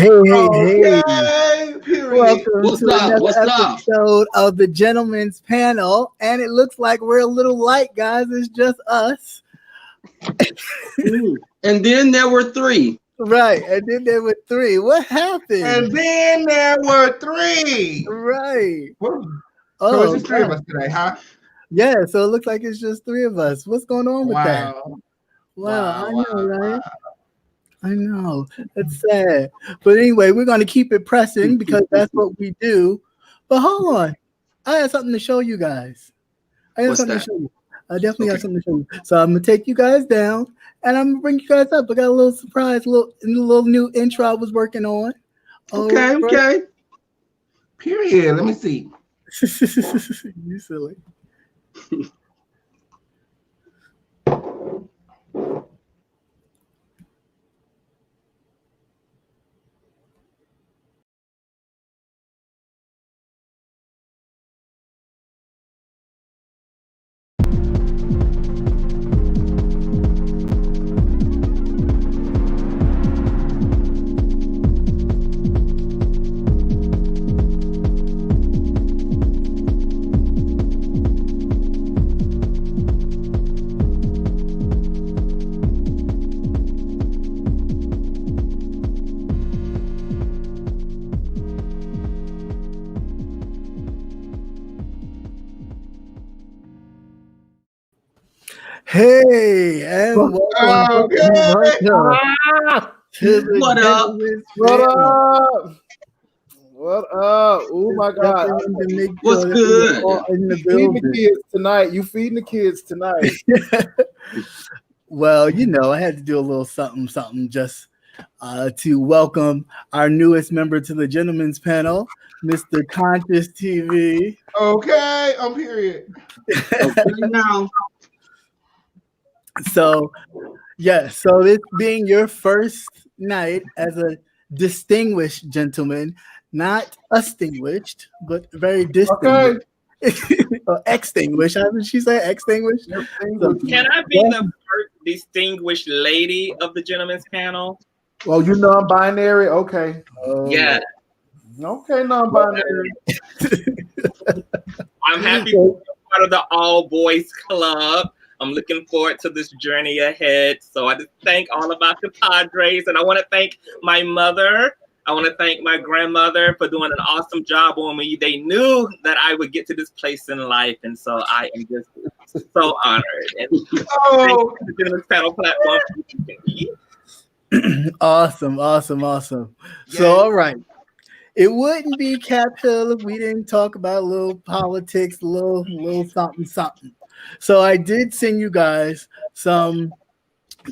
Hey. Period. Welcome to another episode of the Gentleman's Panel. And it looks like we're a little light, guys. It's just us. And then there were three. Right. And then there were three. What happened? And then there were three. Right. So it's just three of us today, huh? Yeah, so it looks like it's just three of us. What's going on with that? Wow, I know, right? I know. It's sad. But anyway, we're going to keep it pressing because that's what we do. But hold on. I have something to show you guys. I definitely have something to show you. So I'm going to take you guys down and I'm going to bring you guys up. I got a little surprise, a little new intro I was working on. Okay. Period. Let me see. You silly. Hey, and welcome What up? Oh my God! What's good? You feeding the kids tonight? Well, I had to do a little something just to welcome our newest member to the Gentleman's Panel, Mr. Conscious TV. Okay, I'm period. Now. So this being your first night as a distinguished gentleman, not extinguished, but very distinguished. Okay. Extinguished. How did she say extinguished? Can I be the first distinguished lady of the Gentleman's Panel? Well, you non-binary? Okay. Yeah. Okay, non-binary. I'm happy to be part of the all-boys club. I'm looking forward to this journey ahead. So I just thank all of our compadres, and I want to thank my mother. I want to thank my grandmother for doing an awesome job on me. They knew that I would get to this place in life, and so I am just so honored. And thank you for the Gentleman's Panel platform. Awesome. Yeah. So, all right. It wouldn't be Cap Hill if we didn't talk about a little politics, a little something. So I did send you guys some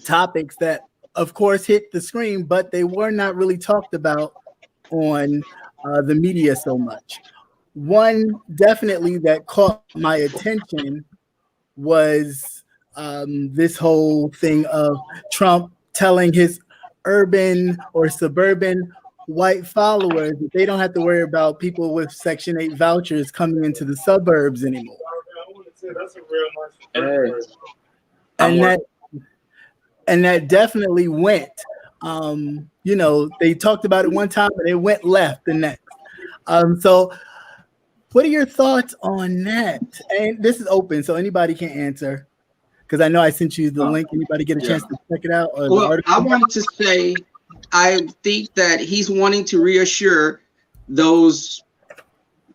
topics that, of course, hit the screen, but they were not really talked about on the media so much. One definitely that caught my attention was this whole thing of Trump telling his urban or suburban white followers that they don't have to worry about people with Section 8 vouchers coming into the suburbs anymore. That's a real nice. And that definitely went. They talked about it one time, but it went left the next. So, what are your thoughts on that? And this is open, so anybody can answer. Because I know I sent you the link. Anybody get a chance to check it out? Well, I wanted to say, I think that he's wanting to reassure those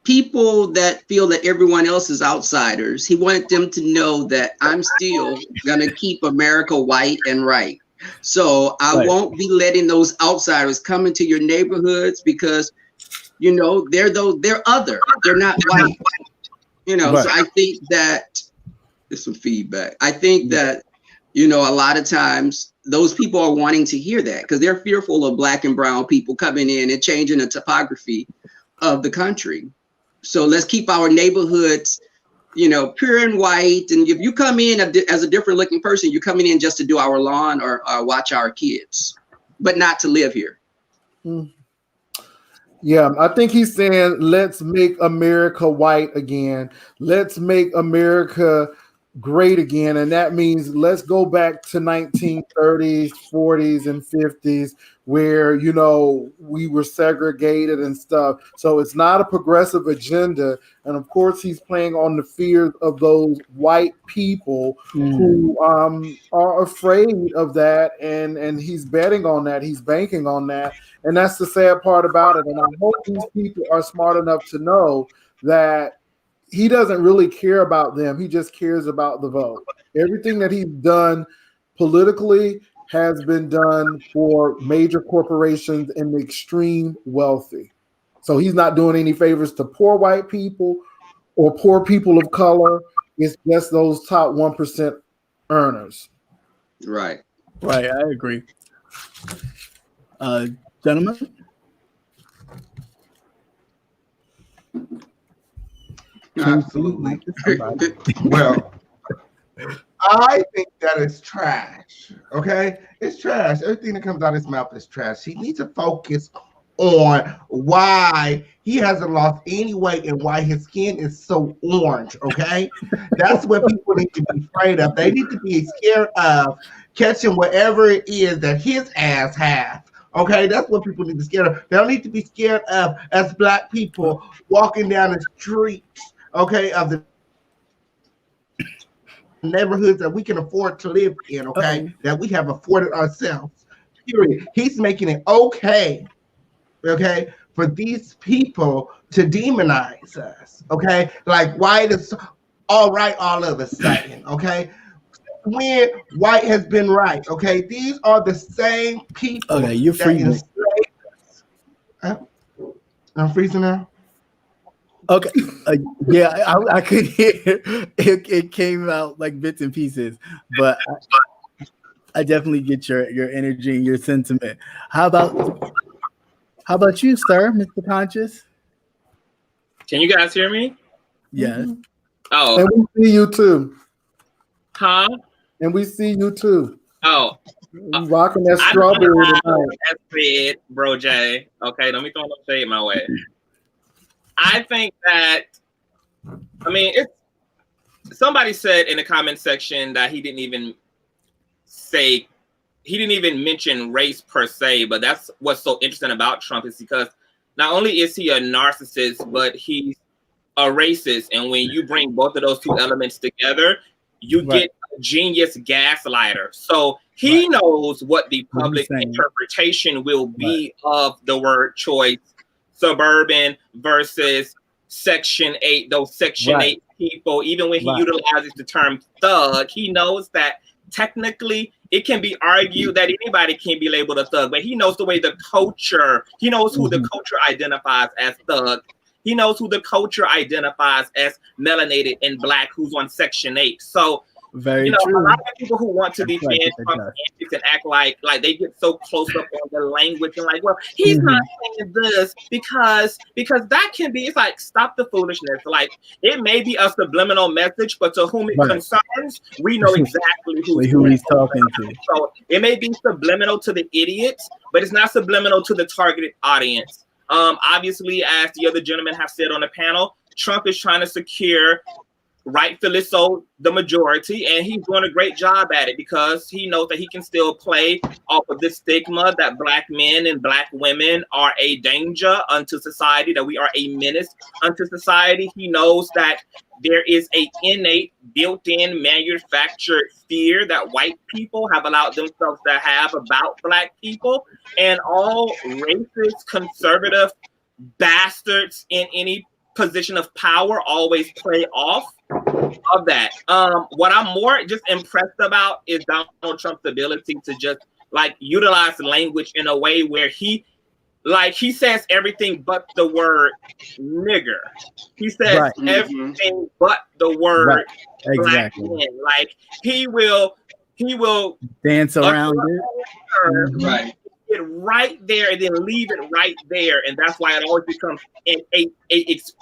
people that feel that everyone else is outsiders. He wanted them to know that I'm still going to keep America white and right. So I won't be letting those outsiders come into your neighborhoods because, they're other. They're not white. So I think that there's some feedback. I think that, a lot of times those people are wanting to hear that because they're fearful of Black and brown people coming in and changing the topography of the country. So let's keep our neighborhoods, pure and white. And if you come in as a different looking person, you're coming in just to do our lawn or watch our kids, but not to live here. Yeah, I think he's saying, let's make America white again. Let's make America great again. And that means let's go back to 1930s, 40s, and 50s where, you know, we were segregated and stuff. So it's not a progressive agenda. And of course, he's playing on the fears of those white people who are afraid of that. And he's betting on that. He's banking on that. And that's the sad part about it. And I hope these people are smart enough to know that he doesn't really care about them. He just cares about the vote. Everything that he's done politically has been done for major corporations and the extreme wealthy. So he's not doing any favors to poor white people or poor people of color. It's just those top 1% earners. Right. Right. I agree. Gentlemen? Absolutely. Well, I think that is trash. Okay, it's trash. Everything that comes out of his mouth is trash. He needs to focus on why he hasn't lost any weight and why his skin is so orange. Okay, that's what people need to be afraid of. They need to be scared of catching whatever it is that his ass has. Okay, that's what people need to be scared of. They don't need to be scared of as Black people walking down the streets. Okay, of the neighborhoods that we can afford to live in, okay, that we have afforded ourselves, period. He's making it okay, for these people to demonize us, okay? Like white is all right all of a sudden, okay? When white has been right, okay? These are the same people. Okay, you're freezing. I'm freezing now? Okay, yeah, I could hear it came out like bits and pieces, but I definitely get your energy and your sentiment. How about you, sir, Mr. Conscious? Can you guys hear me? Yes. Oh, And we see you too. Huh? And we see you too. Oh. Rocking that strawberry tonight. That's it, bro, Jay. Okay, let me throw no shade my way. I think that, I mean, somebody said in the comment section that he didn't even mention race per se, but that's what's so interesting about Trump is because not only is he a narcissist, but he's a racist. And when you bring both of those two elements together, you get a genius gaslighter. So he knows what the public interpretation will be of the word choice. Suburban versus Section 8, those Section 8 people, even when he utilizes the term thug, he knows that technically it can be argued that anybody can be labeled a thug, but he knows the way the culture, he knows who the culture identifies as thug. He knows who the culture identifies as melanated and Black, who's on Section 8. So, true. A lot of people who want to defend Trump's antics and act like they get so close up on the language and like, well, he's not saying this because that can be, it's like, stop the foolishness. Like, it may be a subliminal message, but to whom it concerns, we know exactly who he's talking to. So it may be subliminal to the idiots, but it's not subliminal to the targeted audience. Obviously, as the other gentlemen have said on the panel, Trump is trying to secure, rightfully so, the majority, and he's doing a great job at it because he knows that he can still play off of this stigma that Black men and Black women are a danger unto society, that we are a menace unto society. He knows that there is a innate, built-in, manufactured fear that white people have allowed themselves to have about Black people, and all racist, conservative bastards in any position of power always play off of that. What I'm more just impressed about is Donald Trump's ability to just like utilize language in a way where he says everything but the word nigger. He says everything but the word Black men. Like he will dance around it. It right there and then leave it right there, and that's why it always becomes it's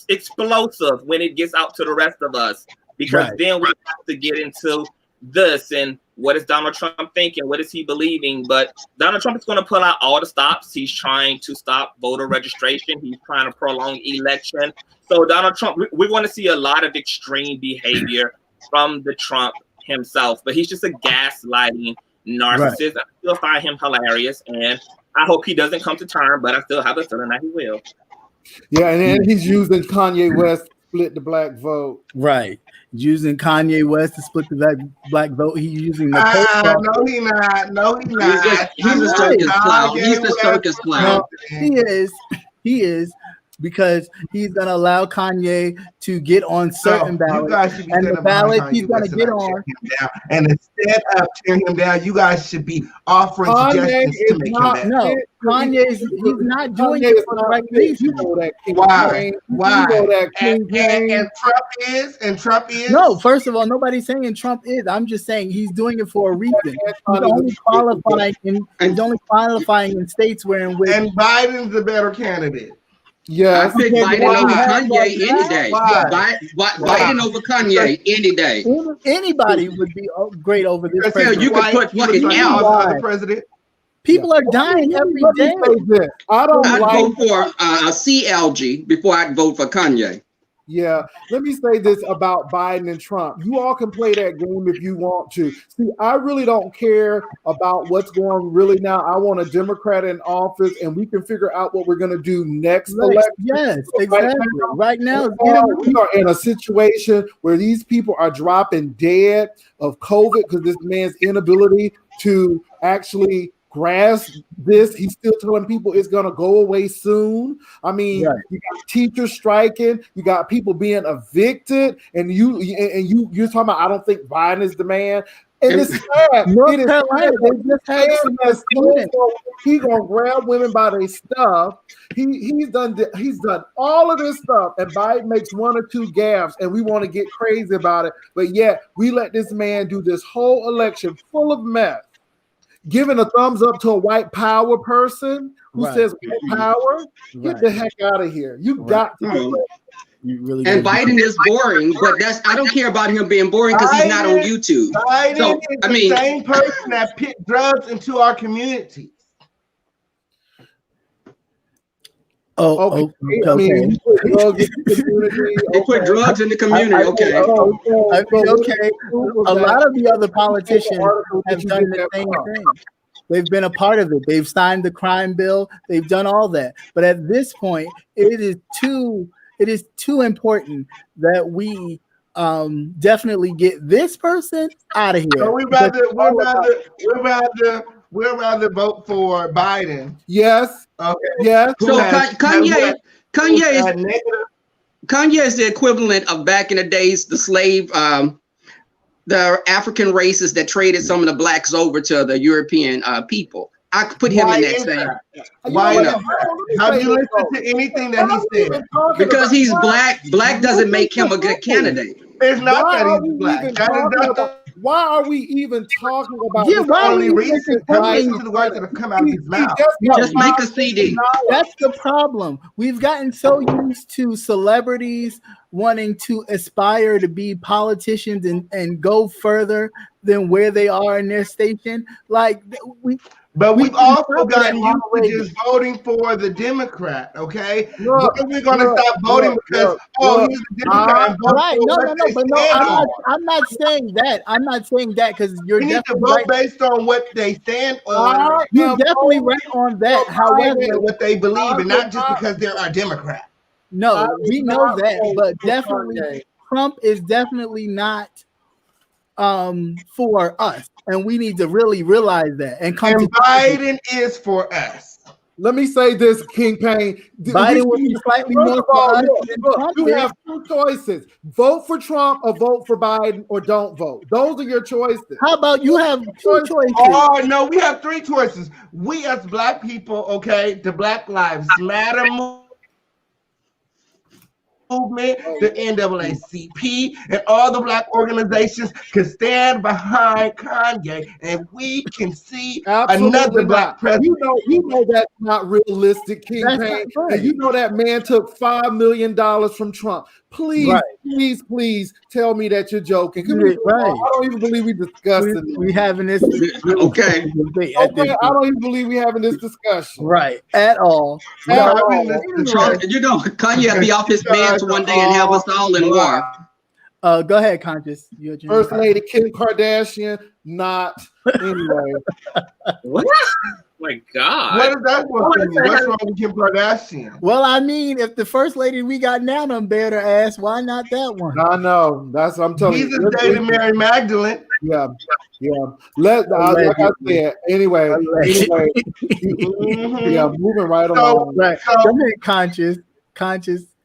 explosive when it gets out to the rest of us, because then we have to get into this and what is Donald Trump thinking, what is he believing. But Donald Trump is going to pull out all the stops. He's trying to stop voter registration. He's trying to prolong election. So Donald Trump, we're going to see a lot of extreme behavior from the Trump himself, but he's just a gaslighting narcissist. I still find him hilarious, and I hope he doesn't come to term, but I still have a feeling that he will. Yeah, and then he's using Kanye West to split the black vote. Right. Using Kanye West to split the black vote. He's using the no, he not. No, he not. He's a circus clown. He's the circus clown. He is because he's gonna allow Kanye to get on certain ballots, and the ballot he's gonna get on. And instead of tearing him down, you guys should be offering suggestions to make him down. No, he's not doing it for the right reason. You know that. Why? You know that And Trump is. No, first of all, nobody's saying Trump is. I'm just saying he's doing it for a reason. He's only qualifying in states where and Biden's the better candidate. Yeah, I pick Biden over Kanye any day. Biden over Kanye any day. Anybody would be great over this president. You could put fucking the president. People are dying every day. I'd vote for a CLG before I'd vote for Kanye. Yeah, let me say this about Biden and Trump. You all can play that game if you want to. See, I really don't care about what's going really now. I want a Democrat in office, and we can figure out what we're going to do next election. Yes, exactly. Right now, we are in a situation where these people are dropping dead of COVID because this man's inability to actually grasp this. He's still telling people it's going to go away soon. I mean, you got teachers striking, you got people being evicted, and you're talking about I don't think Biden is the man. And it's sad. North Carolina, they just had he gonna grab women by their stuff. He's done all of this stuff, and Biden makes one or two gaffes, and we want to get crazy about it. But yet we let this man do this whole election full of mess. Giving a thumbs up to a white power person who says white power, get the heck out of here. You got to. And Biden is boring, but I don't care about him being boring because he's not on YouTube. Biden is the same person that put drugs into our communities. Okay. They put drugs in the community. Okay. Okay. A lot of the other politicians have done the same thing. They've been a part of it. They've signed the crime bill. They've done all that. But at this point, it is too important that we definitely get this person out of here. So we'd rather vote for Biden. Yes. Okay. Yes. So Kanye is the equivalent of back in the days, the slave, the African races that traded some of the blacks over to the European people. I could put him in that same. Why not? Have you listened to anything that he said? Because he's black. Black doesn't make him a good candidate. It's not that he's black. Why are we even talking about? Yeah, why are we reason to the words that have come out of his mouth? Just make a CD. That's the problem. We've gotten so used to celebrities wanting to aspire to be politicians and go further than where they are in their station. But we've also gotten used to just voting for the Democrat, okay? But we're going to stop voting because, he's a Democrat. Right, I'm not saying that. I'm not saying that because you're definitely need to vote right. Based on what they stand on. You're definitely right on that. However, what they believe, and not just because they're a Democrat. No, we know that, but definitely Trump is definitely not for us, and we need to really realize that. And Biden is for us. Let me say this, King Payne. Biden will be slightly more for us than Trump. You have two choices: vote for Trump or vote for Biden, or don't vote. Those are your choices. How about you have two choices? Oh no, we have three choices. We as Black people, okay, the Black Lives Matter movement, the NAACP, and all the Black organizations can stand behind Kanye, and we can see another Black president. You know that's not realistic, King Payne. Right. And you know that man took $5 million from Trump. Please, please tell me that you're joking. I don't even believe we discussed it. We having this. Okay. I don't even believe we having this discussion. Right. At all. Trump, Kanye be off his meds one day and have us all in war. Go ahead, Conscious. First Lady Kim Kardashian, not anyway. What? My God. What is that one thing? What's wrong with Kim Kardashian? Well, I mean, if the first lady we got now done bared her ass, why not that one? I know. That's what I'm telling you. Jesus dated Mary Magdalene. Yeah. Like I said, anyway. Yeah, moving right along. Right. Go ahead, Conscious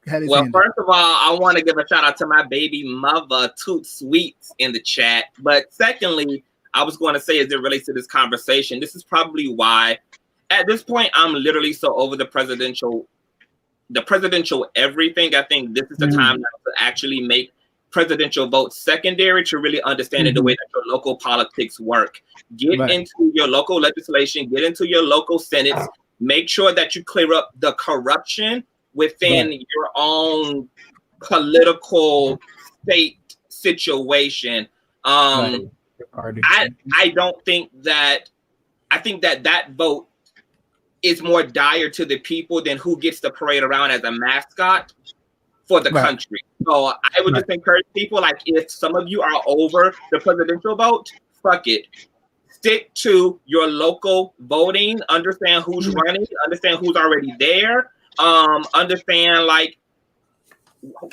had his Well, hand first of all, I want to give a shout out to my baby mother, Toot Sweets, in the chat. But secondly, I was going to say, as it relates to this conversation, this is probably why, at this point, I'm literally so over the presidential everything. I think this is the time now to actually make presidential votes secondary to really understanding the way that your local politics work. Get into your local legislation, get into your local senates, make sure that you clear up the corruption within your own political state situation. I don't think that, I think that vote is more dire to the people than who gets to parade around as a mascot for the country. So I would just encourage people, like, if some of you are over the presidential vote, fuck it. Stick to your local voting, understand who's running, understand who's already there, understand like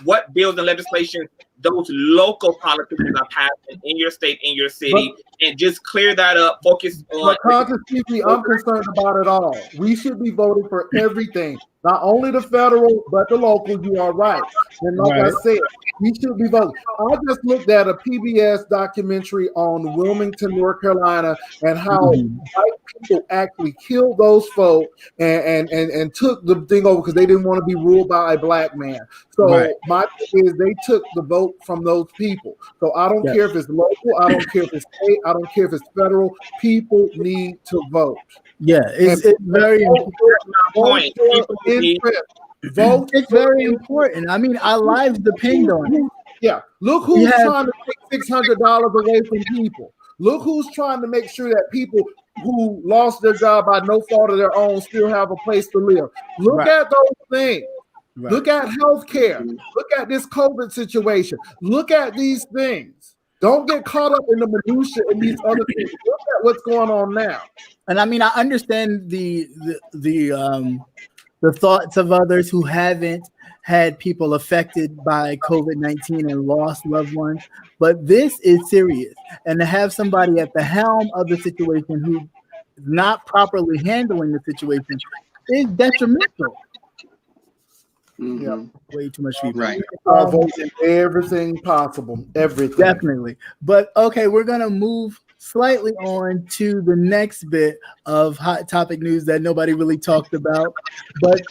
what bills and legislation those local politicians are passing in your state, in your city, and just clear that up. Focus on. Consciously, I'm concerned about it all. We should be voting for everything, not only the federal but the local. You are right, and like I said, we should be voting. I just looked at a PBS documentary on Wilmington, North Carolina, and how white people actually killed those folk and took the thing over because they didn't want to be ruled by a black man. So my thing is, they took the vote from those people. So I don't care if it's local, I don't care if it's state, I don't care if it's federal. People need to vote. Yeah, it's very important. Vote. It's very important. I mean, our lives depend on it. Yeah, look who's trying to take $600 away from people. Look who's trying to make sure that people who lost their job by no fault of their own still have a place to live. Look at those things. Look at healthcare. Look at this COVID situation. Look at these things. Don't get caught up in the minutia and these other things. Look at what's going on now. And I mean, I understand the thoughts of others who haven't had people affected by COVID-19 and lost loved ones, but this is serious. And to have somebody at the helm of the situation who is not properly handling the situation is detrimental. Yeah, way too much people. Right. Everything possible. Everything. Definitely. But okay, we're gonna move slightly on to the next bit of hot topic news that nobody really talked about. But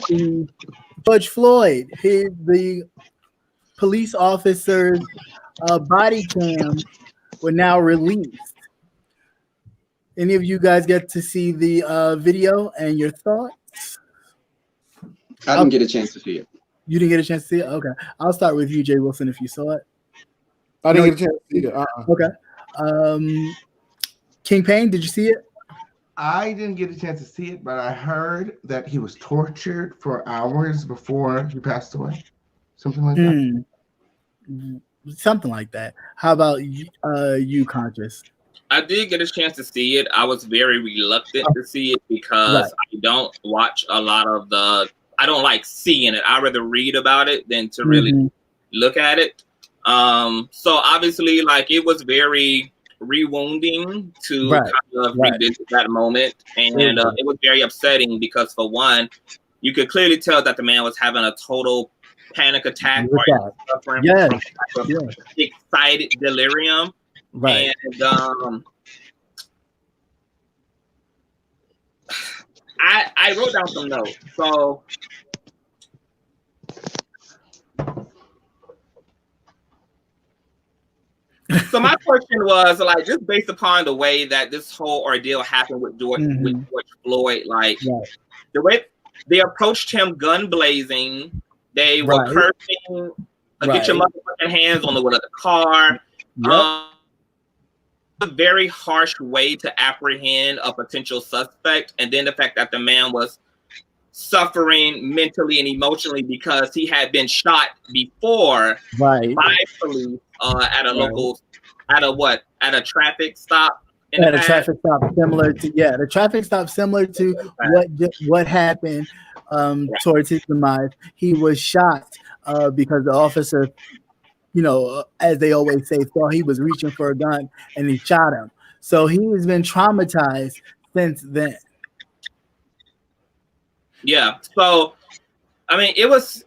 George Floyd, the police officer's body cam were now released. Any of you guys get to see the video and your thoughts? I didn't get a chance to see it. You didn't get a chance to see it? Okay. I'll start with you, Jay Wilson, if you saw it. I didn't get a chance to see it. Okay. King Payne, did you see it? I didn't get a chance to see it, but I heard that he was tortured for hours before he passed away. Something like that. Something like that. How about you, Conscious? I did get a chance to see it. I was very reluctant to see it because I don't watch a lot of I don't like seeing it. I'd rather read about it than to really look at it. So obviously, like, it was very rewounding to kind of revisit that moment. And it was very upsetting because, for one, you could clearly tell that the man was having a total panic attack or suffering from excited delirium. Right. And I wrote down some notes. So my question was, like, just based upon the way that this whole ordeal happened with George Floyd, like the way they approached him gun blazing, they were cursing, get your motherfucking hands on the hood of the car. A very harsh way to apprehend a potential suspect, and then the fact that the man was suffering mentally and emotionally because he had been shot before Right. by police at a local, at a traffic stop. At a traffic stop similar to the traffic stop similar to what happened towards his demise. He was shot because the officer, as they always say, thought he was reaching for a gun and he shot him. So he has been traumatized since then. Yeah. So, I mean, it was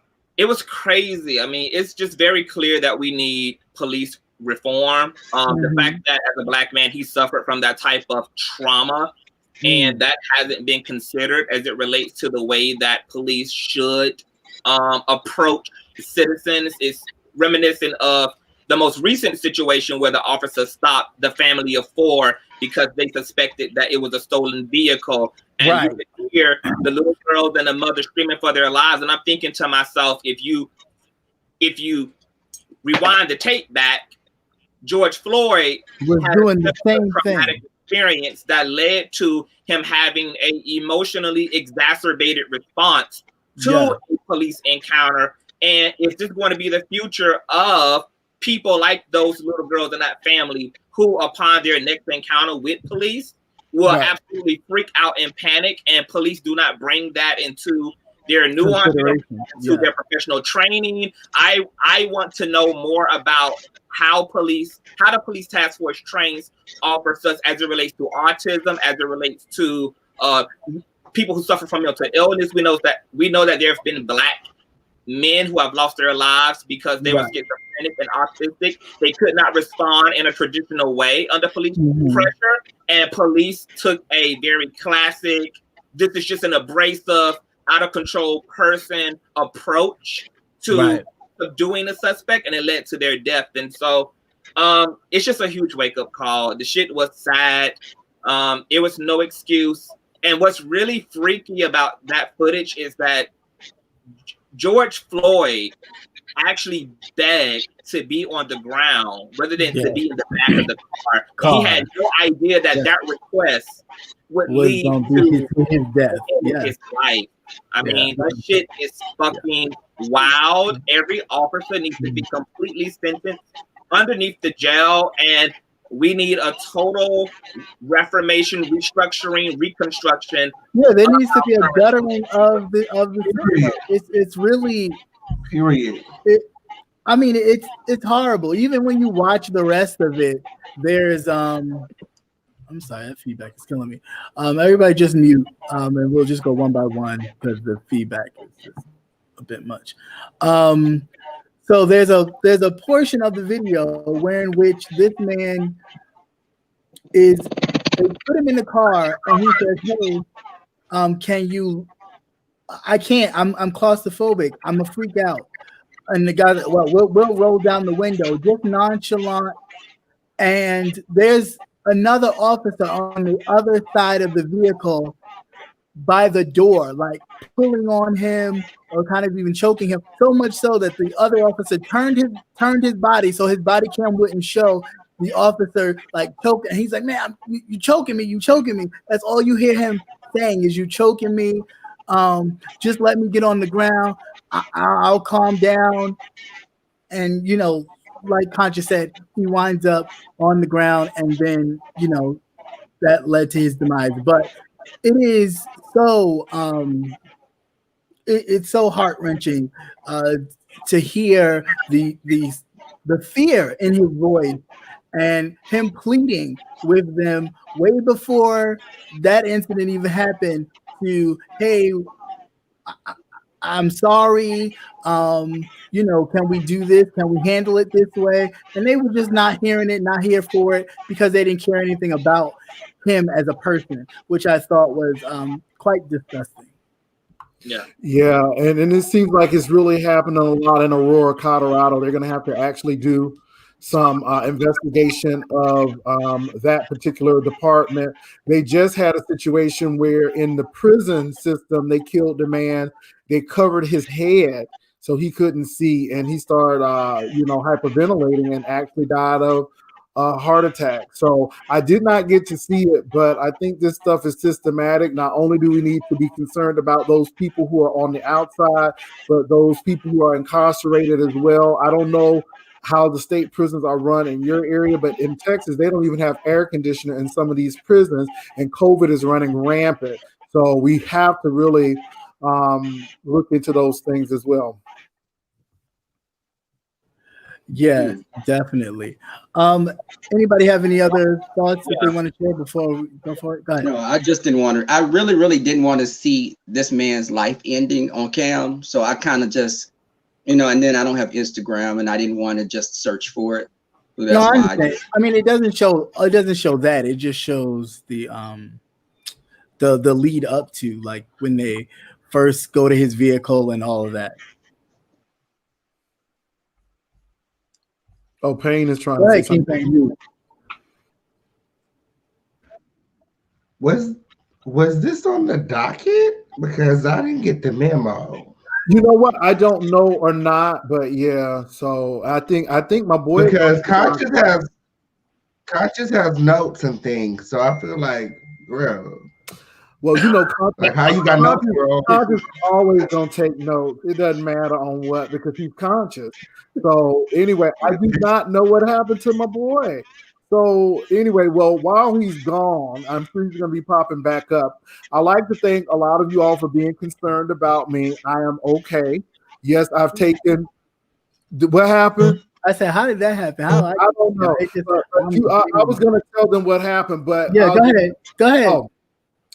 crazy. I mean, it's just very clear that we need police reform. The fact that as a Black man, he suffered from that type of trauma, and that hasn't been considered as it relates to the way that police should approach citizens is reminiscent of the most recent situation where the officer stopped the family of 4 because they suspected that it was a stolen vehicle. And you could hear the little girls and the mother screaming for their lives. And I'm thinking to myself, if you rewind the tape back, George Floyd was doing the same thing. Experience that led to him having a emotionally exacerbated response to a police encounter. And it's just going to be the future of people like those little girls in that family who, upon their next encounter with police, will absolutely freak out and panic. And police do not bring that into their nuance, into their professional training. I want to know more about how the police task force trains officers as it relates to autism, as it relates to people who suffer from mental illness. We know that there have been Black men who have lost their lives because they were schizophrenic and autistic. They could not respond in a traditional way under police pressure, and police took a very classic, this is just an abrasive, out of control person approach to subduing a suspect, and it led to their death. And so it's just a huge wake-up call. The shit was sad. It was no excuse. And what's really freaky about that footage is that George Floyd actually begged to be on the ground rather than to be in the back of the car. He had no idea that that request would lead to his death. His life. I mean, that shit is fucking wild. Every officer needs to be completely sentenced underneath the jail, and we need a total reformation, restructuring, reconstruction. Yeah, there needs to be a guttering of the system. It's really period. I mean, it's horrible. Even when you watch the rest of it, there's I'm sorry, that feedback is killing me. Everybody just mute, and we'll just go one by one because the feedback is just a bit much. So there's a portion of the video where in which this man they put him in the car and he says, "Hey, can you? I can't. I'm claustrophobic. I'm a freak out." And the guy, we'll roll down the window, just nonchalant. And there's another officer on the other side of the vehicle by the door, like pulling on him or kind of even choking him, so much so that the other officer turned his body so his body cam wouldn't show the officer like choking. And he's like, "Man, you choking me, you choking me." That's all you hear him saying is, "You choking me. Just let me get on the ground. I'll calm down." And like Concha said, he winds up on the ground, and then that led to his demise. But it is so it's so heart-wrenching to hear the fear in his voice and him pleading with them way before that incident even happened to, "Hey, I'm sorry. Can we do this? Can we handle it this way?" And they were just not hearing it, not here for it, because they didn't care anything about him as a person, which I thought was quite disgusting. Yeah, and it seems like it's really happening a lot in Aurora, Colorado. They're going to have to actually do some investigation of that particular department. They just had a situation where in the prison system, they killed the man. They covered his head so he couldn't see, and he started, hyperventilating and actually died of heart attack. So I did not get to see it, but I think this stuff is systematic. Not only do we need to be concerned about those people who are on the outside, but those people who are incarcerated as well. I don't know how the state prisons are run in your area, but in Texas, they don't even have air conditioner in some of these prisons, and COVID is running rampant. So we have to really look into those things as well. Yeah, definitely. Anybody have any other thoughts that they want to share before we go for it? Go ahead. No, I just didn't want to. I really, really didn't want to see this man's life ending on cam. So I kind of just, and then I don't have Instagram, and I didn't want to just search for it. So that's No, I why understand. I mean, it doesn't show. It doesn't show that. It just shows the lead up to, like, when they first go to his vehicle and all of that. Oh, Payne is trying Go to ahead, say something. King Was this on the docket? Because I didn't get the memo. You know what? I don't know or not, but yeah. So I think my boy, because Conscious has notes and things, so I feel like, bro. Well, like how you got notes, bro? Conscious always gonna take notes. It doesn't matter on what, because he's conscious. So anyway, I do not know what happened to my boy. So anyway, well, while he's gone, I'm sure he's gonna be popping back up. I like to thank a lot of you all for being concerned about me. I am okay. Yes, I've taken. What happened? I said, how did that happen? How I don't know. I was gonna tell them what happened, but yeah, go ahead.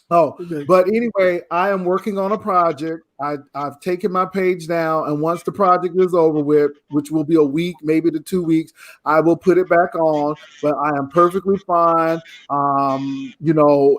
But anyway, I am working on a project. I've taken my page down, and once the project is over with, which will be a week, maybe to 2 weeks, I will put it back on. But I am perfectly fine.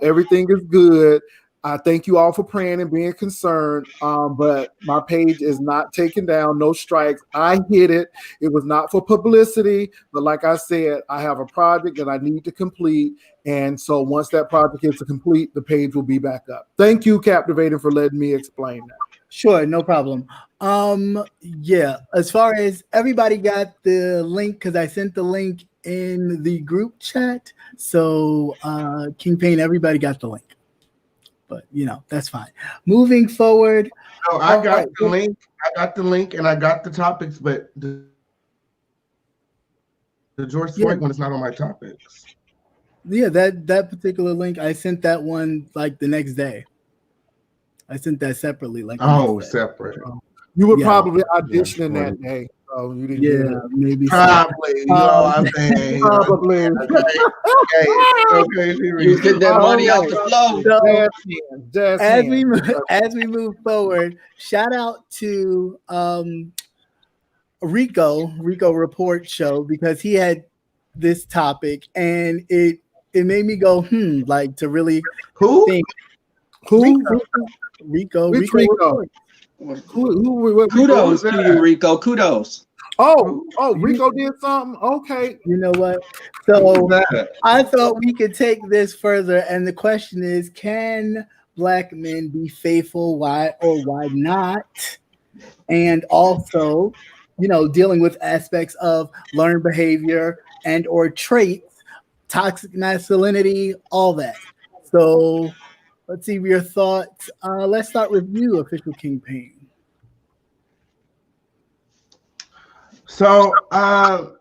Everything is good. I thank you all for praying and being concerned. But my page is not taken down, no strikes. I hit it. It was not for publicity, but like I said, I have a project that I need to complete. And so once that project is complete, the page will be back up. Thank you, Captivating, for letting me explain that. Sure, no problem. Yeah, as far as everybody got the link, because I sent the link in the group chat. So King Payne, everybody got the link. But that's fine. Moving forward. No, I got the link. I got the link and I got the topics, but the George Floyd one is not on my topics. Yeah, that particular link, I sent that one like the next day. I sent that separately. Separate. You were probably auditioning that day. So you didn't get it. Maybe probably. I'm saying probably. Okay. You get that money off the flow. So, as we move forward, shout out to Rico Report Show, because he had this topic and it made me go like to really think. Who? Rico. Kudos to you, Rico. Kudos. Oh, Rico did something. Okay. You know what? So I thought we could take this further, and the question is, can Black men be faithful? Why or why not? And also, dealing with aspects of learned behavior and or traits, toxic masculinity, all that. So let's see your thoughts. Let's start with you, Official King Payne. So the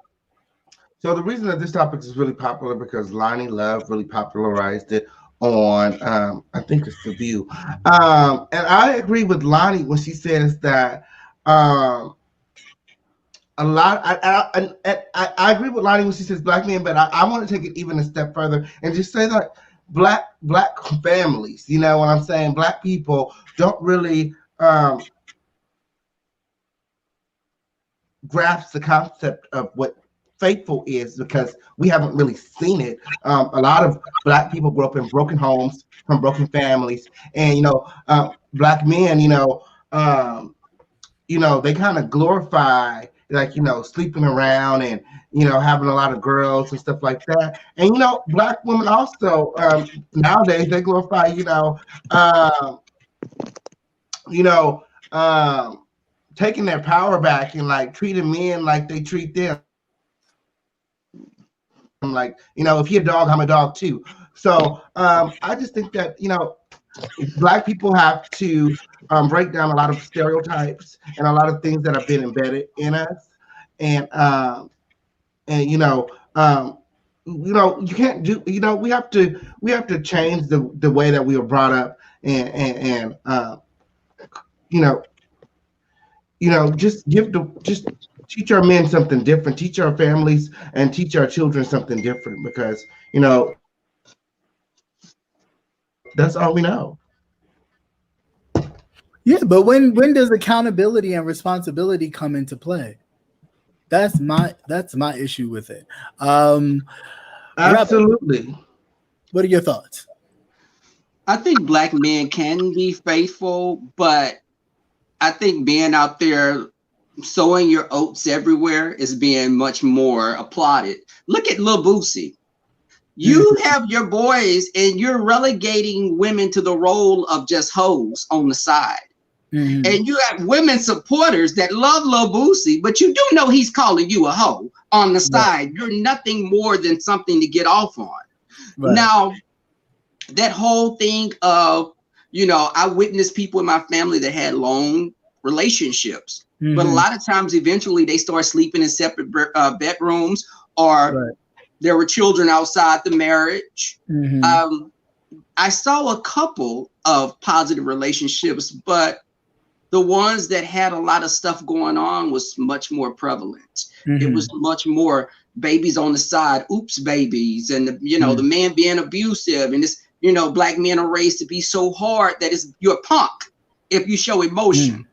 reason that this topic is really popular because Lonnie Love really popularized it on I think it's The View. And I agree with Lonnie when she says that a lot. I agree with Lonnie when she says Black men, but I want to take it even a step further and just say that Black families, you know what I'm saying? Black people don't really grasp the concept of what faithful is because we haven't really seen it. A lot of Black people grew up in broken homes from broken families, and Black men, they kind of glorify sleeping around and having a lot of girls and stuff like that. And Black women also nowadays they glorify taking their power back and treating men like they treat them. like, if you're a dog, I'm a dog too. So I just think that, Black people have to break down a lot of stereotypes and a lot of things that have been embedded in us. And, you can't do, we have to change the way that we were brought up and just teach our men something different, teach our families and teach our children something different, because, that's all we know. Yeah, but when does accountability and responsibility come into play? That's my issue with it. Absolutely. Rebel, what are your thoughts? I think Black men can be faithful, but I think being out there sowing your oats everywhere is being much more applauded. Look at Lil Boosie. You have your boys and you're relegating women to the role of just hoes on the side. Mm-hmm. And you have women supporters that love Lil Boosie, but you do know he's calling you a hoe on the side. Right. You're nothing more than something to get off on. Right. Now, that whole thing of, I witnessed people in my family that had long relationships, but a lot of times eventually they start sleeping in separate bedrooms, or there were children outside the marriage. I saw a couple of positive relationships, but the ones that had a lot of stuff going on was much more prevalent. It was much more babies on the side, oops babies, and the man being abusive, and this, Black men are raised to be so hard that you're a punk if you show emotion.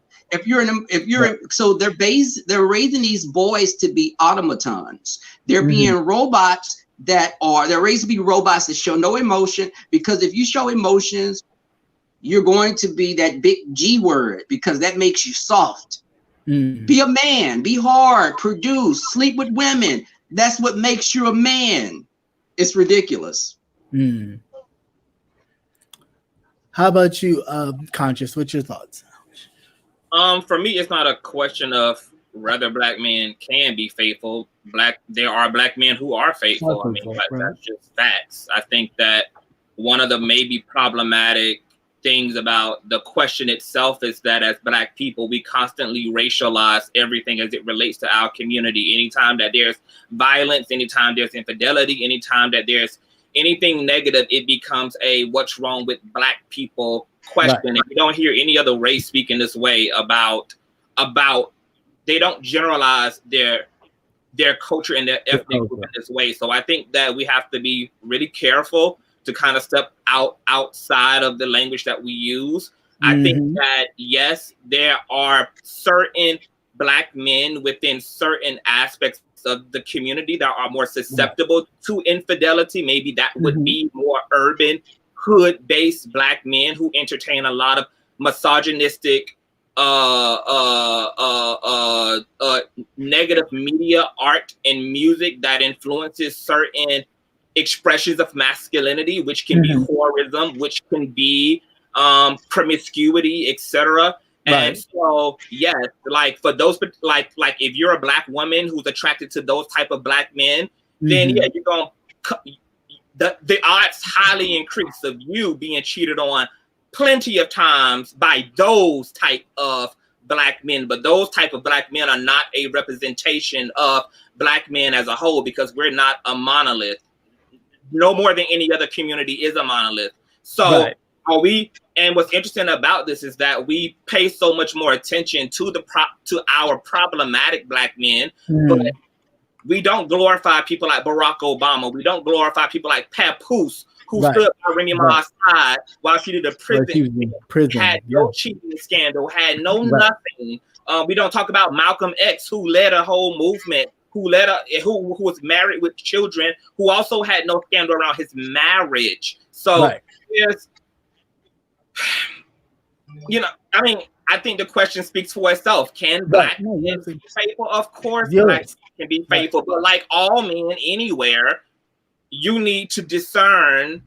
So they're raising these boys to be automatons. They're being robots they're raised to be robots that show no emotion, because if you show emotions, you're going to be that big G word, because that makes you soft. Be a man, be hard, produce, sleep with women. That's what makes you a man. It's ridiculous. How about you, Conscious? What's your thoughts? For me, it's not a question of whether Black men can be faithful. There are Black men who are faithful. That's just facts. I think that one of the maybe problematic things about the question itself is that as Black people, we constantly racialize everything as it relates to our community. Anytime that there's violence, anytime there's infidelity, anytime that there's anything negative, it becomes a what's wrong with Black people question. Right. And you don't hear any other race speaking this way about they don't generalize their culture and their ethnic group in this way. So I think that we have to be really careful to kind of step outside of the language that we use. I think that, yes, there are certain Black men within certain aspects of the community that are more susceptible to infidelity. Maybe that would be more urban, hood-based Black men who entertain a lot of misogynistic, negative media, art, and music that influences certain expressions of masculinity, which can be whorism, which can be promiscuity, etc. And so, yes, like for those, like if you're a Black woman who's attracted to those type of Black men, then yeah, you're going the odds highly increase of you being cheated on plenty of times by those type of Black men. But those type of Black men are not a representation of Black men as a whole, because we're not a monolith. No more than any other community is a monolith. So and what's interesting about this is that we pay so much more attention to our problematic Black men, but we don't glorify people like Barack Obama. We don't glorify people like Papoose, who stood by Remy Ma's side while she did a prison, had no cheating scandal, had no nothing. We don't talk about Malcolm X, who led a whole movement, who was married with children, who also had no scandal around his marriage. So there's, I mean, I think the question speaks for itself. Can Black men be faithful? Of course, Black can be faithful, but like all men anywhere, you need to discern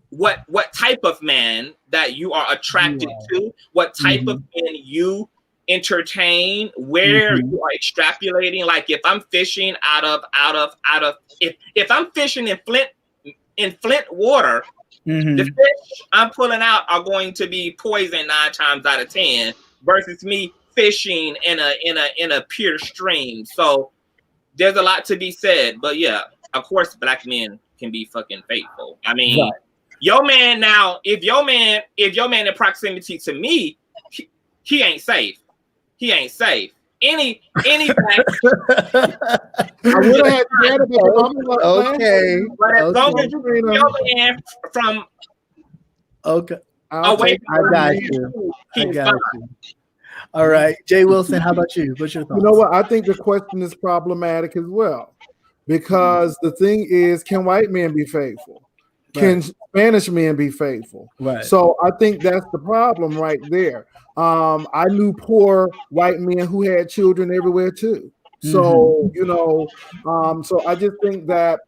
what type of man that you are attracted to, what type of man you entertain where you are extrapolating. Like if I'm fishing out of if I'm fishing in Flint water, the fish I'm pulling out are going to be poisoned 9 times out of 10 versus me fishing in a pure stream. So there's a lot to be said, but yeah, of course black men can be fucking faithful. I mean, your man now, if your man in proximity to me, he ain't safe. He ain't safe. Any black I would have had to get it, but okay. But as long as you bring your man from away from I got you. I got you. All right, Jay Wilson, how about you? What's your thoughts? You know what? I think the question is problematic as well, because the thing is, can white men be faithful? Can Spanish men be faithful? Right. So I think that's the problem right there. I knew poor white men who had children everywhere too. So you know, so I just think that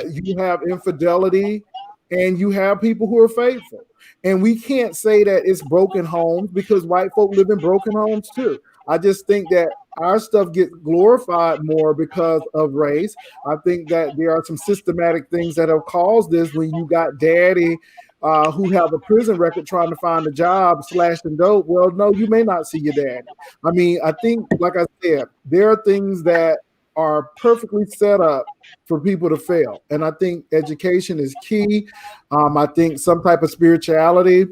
you have infidelity and you have people who are faithful. And we can't say that it's broken homes, because white folk live in broken homes too. I just think that our stuff gets glorified more because of race. I think that there are some systematic things that have caused this. When you got daddy who have a prison record trying to find a job, slashing dope, well, no, you may not see your daddy. I mean, I think, like I said, there are things that are perfectly set up for people to fail. And I think education is key. I think some type of spirituality,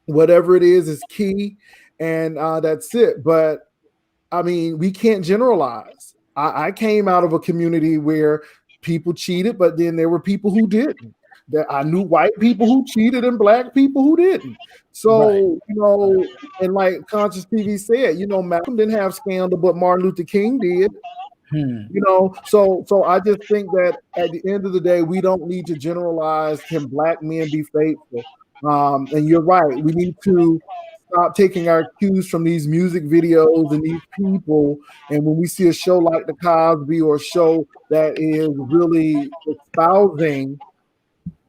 whatever it is key. And that's it. But I mean, we can't generalize. I came out of a community where people cheated, but then there were people who didn't. That I knew white people who cheated and black people who didn't. So, you know, and like Conscious TV said, you know, Malcolm didn't have scandal, but Martin Luther King did. You know, so I just think that at the end of the day, we don't need to generalize, can black men be faithful? And you're right, we need to stop taking our cues from these music videos and these people. And when we see a show like The Cosby, or a show that is really espousing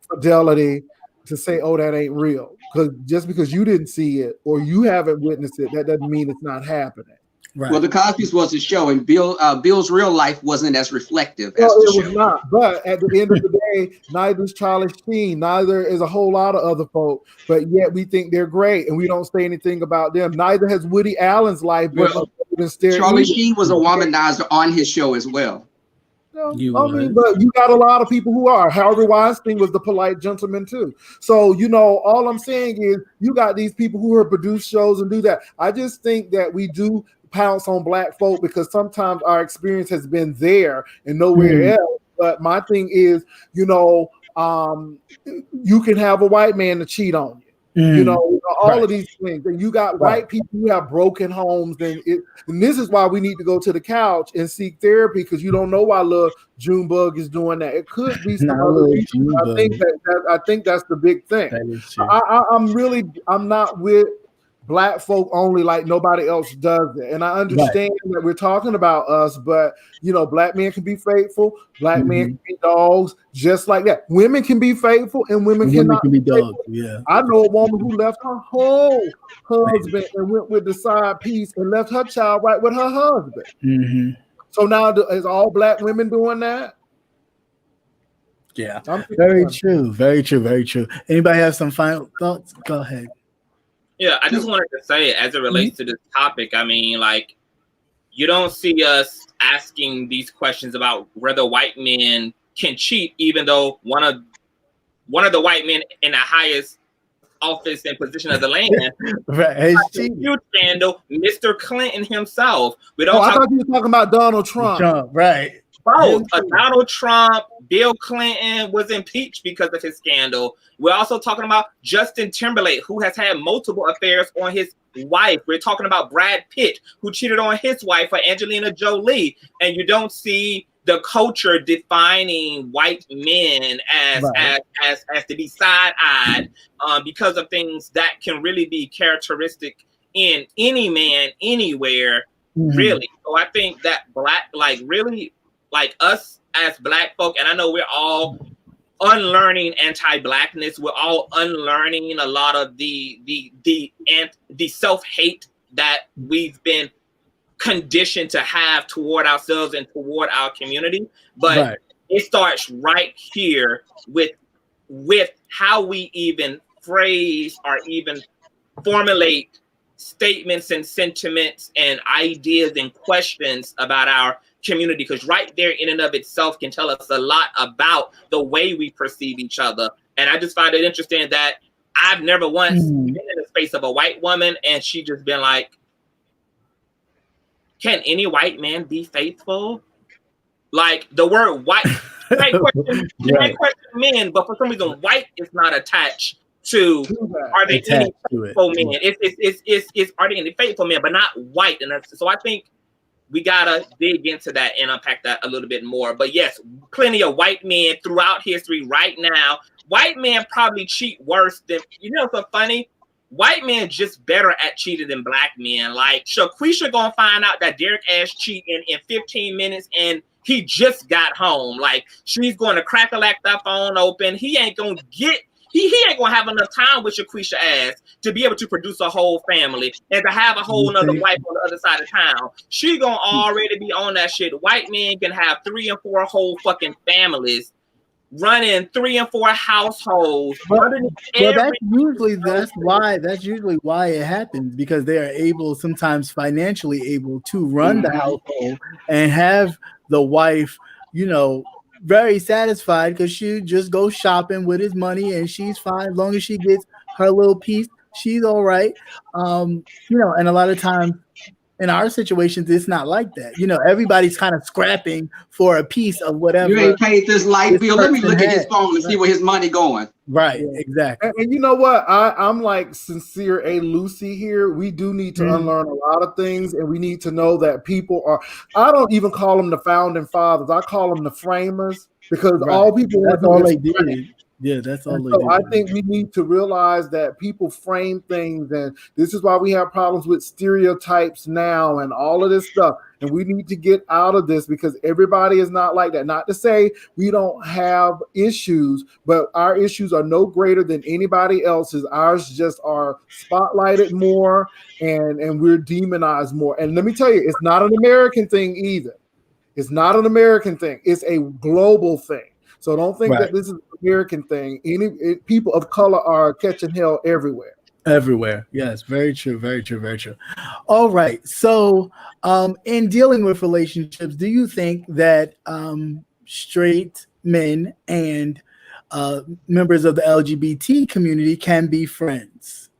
fidelity, to say, oh, that ain't real. Because just because you didn't see it or you haven't witnessed it, that doesn't mean it's not happening. Right. Well, The Cosby's was a show, and Bill's real life wasn't as reflective as Well, the it show. was not. But at the end of the day, neither is Charlie Sheen, neither is a whole lot of other folk. But yet we think they're great, and we don't say anything about them. Neither has Woody Allen's life been. Charlie Sheen was a womanizer on his show as well. I mean, but you got a lot of people who are. Harvey Weinstein was the polite gentleman too. So, you know, all I'm saying is you got these people who are produce shows and do that. I just think that we do pounce on black folk because sometimes our experience has been there and nowhere else. But my thing is, you know, you can have a white man to cheat on you. You know, all of these things. And you got white people who have broken homes. And this is why we need to go to the couch and seek therapy, because you don't know why little Junebug is doing that. It could be some other reason. I think that's the big thing. I'm not with black folk only like nobody else does it. And I understand that we're talking about us, but you know, black men can be faithful, black men can be dogs, just like that. Women can be faithful and women cannot can be dogs. Yeah. I know a woman who left her whole husband and went with the side piece and left her child right with her husband. So now is all black women doing that? Yeah. Very true. Very true. Very true. Anybody have some final thoughts? Go ahead. Yeah, I just wanted to say, as it relates to this topic, I mean, like, you don't see us asking these questions about whether white men can cheat, even though one of the white men in the highest office and position of the land, huge scandal, Mr. Clinton himself. We don't. I thought you were talking about Donald Trump. Right. Both Donald Trump, Bill Clinton was impeached because of his scandal. We're also talking about Justin Timberlake, who has had multiple affairs on his wife. We're talking about Brad Pitt, who cheated on his wife for Angelina Jolie. And you don't see the culture defining white men as to be side-eyed because of things that can really be characteristic in any man anywhere, really. So I think that like us as black folk, and I know we're all unlearning anti-blackness. We're all unlearning a lot of the self-hate that we've been conditioned to have toward ourselves and toward our community. But it starts right here with how we even phrase or even formulate statements and sentiments and ideas and questions about our community, because right there in and of itself can tell us a lot about the way we perceive each other. And I just find it interesting that I've never once been in the space of a white woman and she just been like, can any white man be faithful? Like the word white, can question men, but for some reason white is not attached to are they any faithful men? It's are they any faithful men, but not white. And so I think we gotta dig into that and unpack that a little bit more. But yes, plenty of white men throughout history right now. White men probably cheat worse than, you know, what's funny? White men just better at cheating than black men. Like Shaquisha gonna find out that Derek Ash cheating in 15 minutes and he just got home. Like she's going to crack-a-lack that phone open. He ain't gonna get. He ain't gonna have enough time with Shaquisha ass to be able to produce a whole family and to have a whole nother wife on the other side of town. She gonna already be on that shit. White men can have 3 and 4 whole fucking families, running 3 and 4 households. Well, that's usually why it happens, because they are able, sometimes financially able, to run the household and have the wife, you know, very satisfied because she just goes shopping with his money and she's fine as long as she gets her little piece. She's all right. You know, and a lot of times in our situations, it's not like that. You know, everybody's kind of scrapping for a piece of whatever. You ain't paid this light bill. Let me look at his phone and see where his money going. Right, exactly. And you know what? I'm like sincere A. Lucy here. We do need to unlearn a lot of things, and we need to know that people are, I don't even call them the founding fathers. I call them the framers, because all people want to do is frame. Yeah, that's all. So I think we need to realize that people frame things, and this is why we have problems with stereotypes now and all of this stuff. And we need to get out of this, because everybody is not like that. Not to say we don't have issues, but our issues are no greater than anybody else's. Ours just are spotlighted more, and we're demonized more. And let me tell you, it's not an American thing either. It's not an American thing. It's a global thing. So don't think that this is an American thing. People of color are catching hell everywhere. Everywhere. Yes, very true, very true, very true. All right. So in dealing with relationships, do you think that straight men and members of the LGBT community can be friends?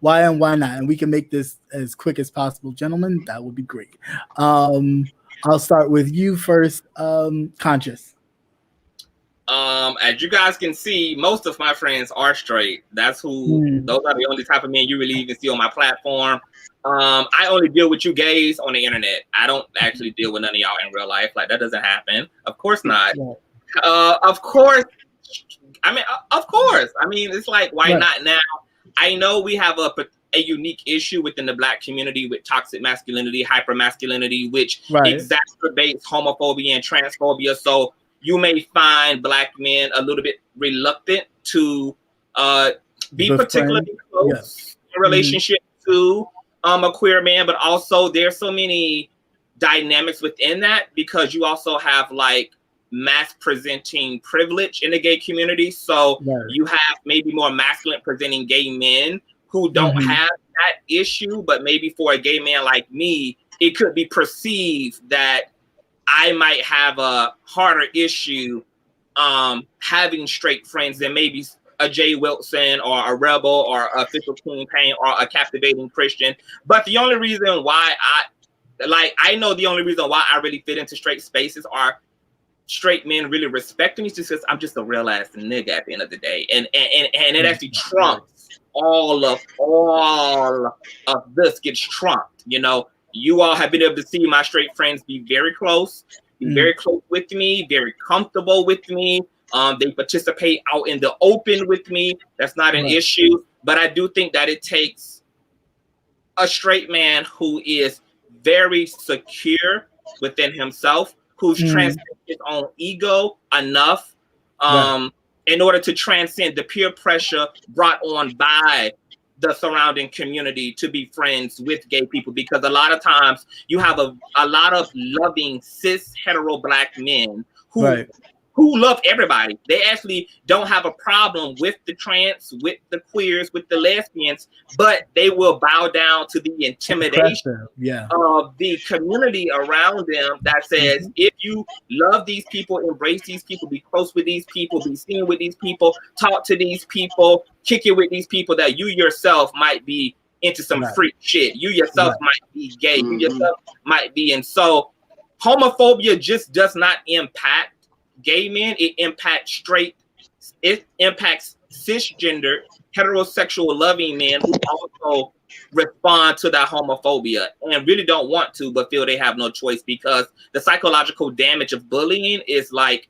Why and why not? And we can make this as quick as possible, gentlemen. That would be great. I'll start with you first, Conscious. As you guys can see, most of my friends are straight. That's who, those are the only type of men you really even see on my platform. I only deal with you gays on the internet. I don't actually deal with none of y'all in real life. Like, that doesn't happen. Of course not. Of course. I mean, it's like, why not now? I know we have a unique issue within the Black community with toxic masculinity, hypermasculinity, which exacerbates homophobia and transphobia. So you may find Black men a little bit reluctant to be particularly close in relationship to a queer man, but also there's so many dynamics within that, because you also have like mass presenting privilege in the gay community. So you have maybe more masculine presenting gay men who don't have that issue, but maybe for a gay man like me, it could be perceived that I might have a harder issue having straight friends than maybe a Jay Wilson or a Rebel or a Official King Payne or a Captivating Christian. But the only reason why I know the only reason why I really fit into straight spaces are straight men really respecting me, just because I'm just a real ass nigga at the end of the day. And it actually trumps all of this gets trumped, you know. You all have been able to see my straight friends be very close with me, very comfortable with me. They participate out in the open with me. That's not an issue. But I do think that it takes a straight man who is very secure within himself, who's transcended his own ego enough in order to transcend the peer pressure brought on by the surrounding community to be friends with gay people, because a lot of times you have a lot of loving cis hetero Black men who love everybody. They actually don't have a problem with the trans, with the queers, with the lesbians, but they will bow down to the intimidation of the community around them that says, if you love these people, embrace these people, be close with these people, be seen with these people, talk to these people, kick it with these people, that you yourself might be into some freak shit. You yourself might be gay. You yourself might be. And so homophobia just does not impact gay men. It impacts cisgender, heterosexual loving men who also respond to that homophobia and really don't want to, but feel they have no choice, because the psychological damage of bullying is like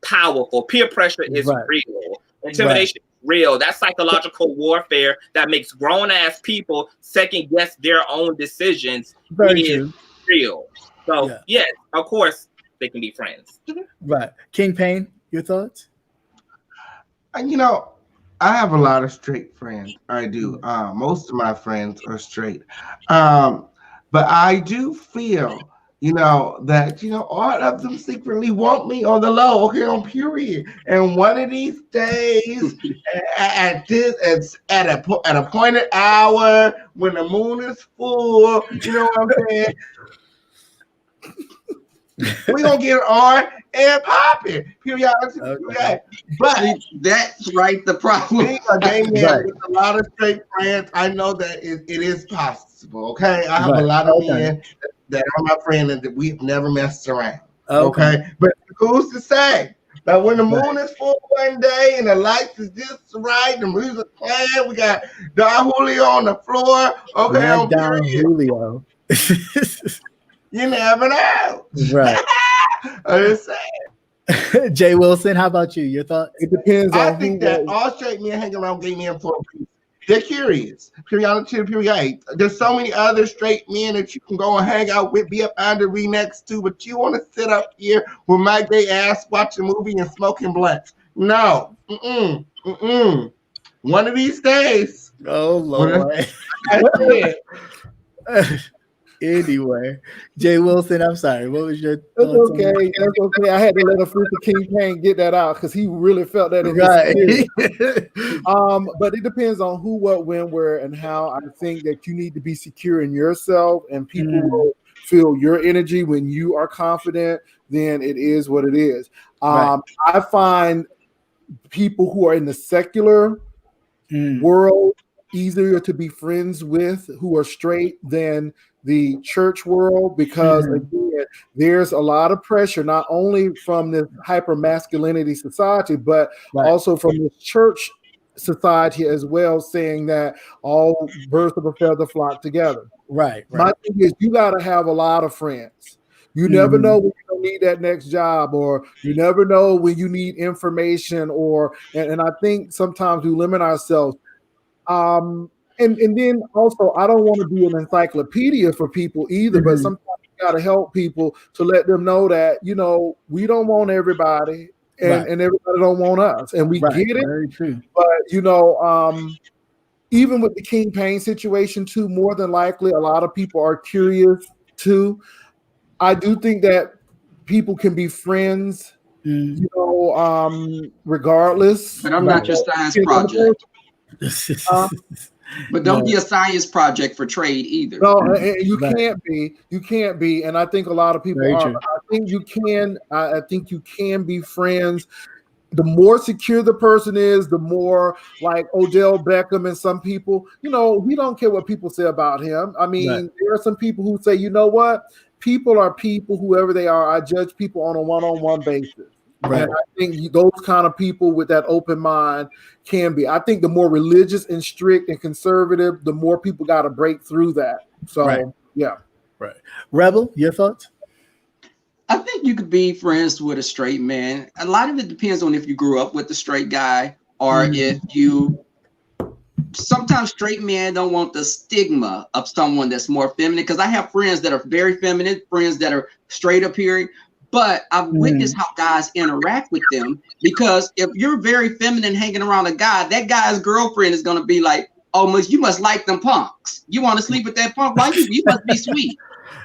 powerful. Peer pressure is real. Intimidation is real. That psychological warfare that makes grown ass people second guess their own decisions is real. So yes, of course they can be friends. Right. King Payne, your thoughts? You know, I have a lot of straight friends. I do. Most of my friends are straight. But I do feel, that, all of them secretly want me on the low, okay, on period. And one of these days, at a appointed hour, when the moon is full, you know what I'm saying? We're going to get on and pop it. Periodically. Okay. But that's right. The problem. Being a gay man with a lot of straight friends, I know that it is possible. Okay. I have a lot of men that are my friends and that we've never messed around. Okay. But who's to say that when the moon is full one day and the lights is just right, the music playing, we got Don Julio on the floor. Okay. Not Don Julio. You never know. Right. I'm just saying. Jay Wilson, how about you? Your thoughts? It depends I on think that all straight men hang around gay men for a reason. They're curious. Period. There's so many other straight men that you can go and hang out with, be up under, read next to, but you want to sit up here with my gay ass, watch a movie and smoking blunts. No. One of these days. Oh, Lord. Anyway, Jay Wilson, I'm sorry. What was your thoughts? That's okay. I had to let a fruit of King Payne get that out because he really felt that in his spirit. But it depends on who, what, when, where, and how. I think that you need to be secure in yourself, and people will feel your energy when you are confident. Then it is what it is. I find people who are in the secular world easier to be friends with, who are straight, than the church world, because again, there's a lot of pressure, not only from this hyper masculinity society, but also from the church society as well, saying that all birds of a feather flock together. Right. My thing is, you got to have a lot of friends. You never know when you need that next job, or you never know when you need information, and I think sometimes we limit ourselves. And then also, I don't want to be an encyclopedia for people either, but sometimes you got to help people to let them know that, we don't want everybody, and everybody don't want us, and we get it. Very true. But, even with the King Payne situation too, more than likely, a lot of people are curious too. I do think that people can be friends, regardless. But I'm not your science project. But don't be a science project for trade either. No, you can't be. You can't be. And I think a lot of people are. I think you can. I think you can be friends. The more secure the person is, the more like Odell Beckham and some people, we don't care what people say about him. I mean, there are some people who say, you know what? People are people, whoever they are. I judge people on a one-on-one basis. Right. And I think those kind of people with that open mind can be. I think the more religious and strict and conservative, the more people got to break through that. So, yeah. Right. Rebel, your thoughts? I think you could be friends with a straight man. A lot of it depends on if you grew up with a straight guy, or if you. Sometimes straight men don't want the stigma of someone that's more feminine, because I have friends that are very feminine, friends that are straight appearing. But I've witnessed how guys interact with them, because if you're very feminine hanging around a guy, that guy's girlfriend is going to be like, oh, you must like them punks. You want to sleep with that punk? Why you must be sweet.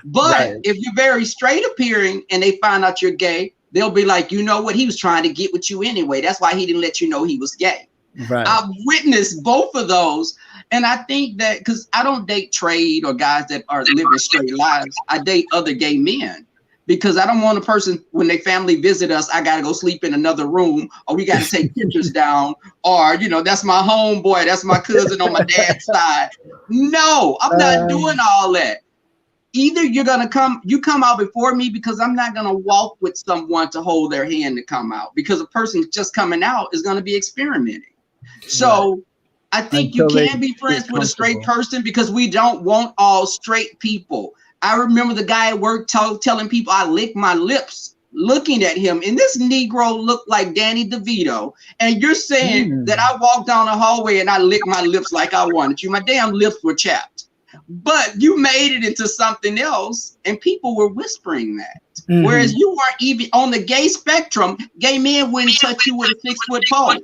But Right. if you're very straight appearing and they find out you're gay, they'll be like, you know what? He was trying to get with you anyway. That's why he didn't let you know he was gay. Right. I've witnessed both of those. And I think that because I don't date trade or guys that are living straight lives, I date other gay men because I don't want a person when they family visit us, I got to go sleep in another room or we got to take pictures down or, you know, that's my homeboy. That's my cousin on my dad's side. No, I'm not doing all that. Either you're going to come out before me because I'm not going to walk with someone to hold their hand to come out because a person just coming out is going to be experimenting. So I think you can be friends with a straight person because we don't want all straight people. I remember the guy at work telling people I lick my lips looking at him. And this Negro looked like Danny DeVito. And you're saying that I walked down the hallway and I licked my lips like I wanted you. My damn lips were chapped. But you made it into something else and people were whispering that. Whereas you weren't even on the gay spectrum, gay men wouldn't touch you with a 6-foot pole.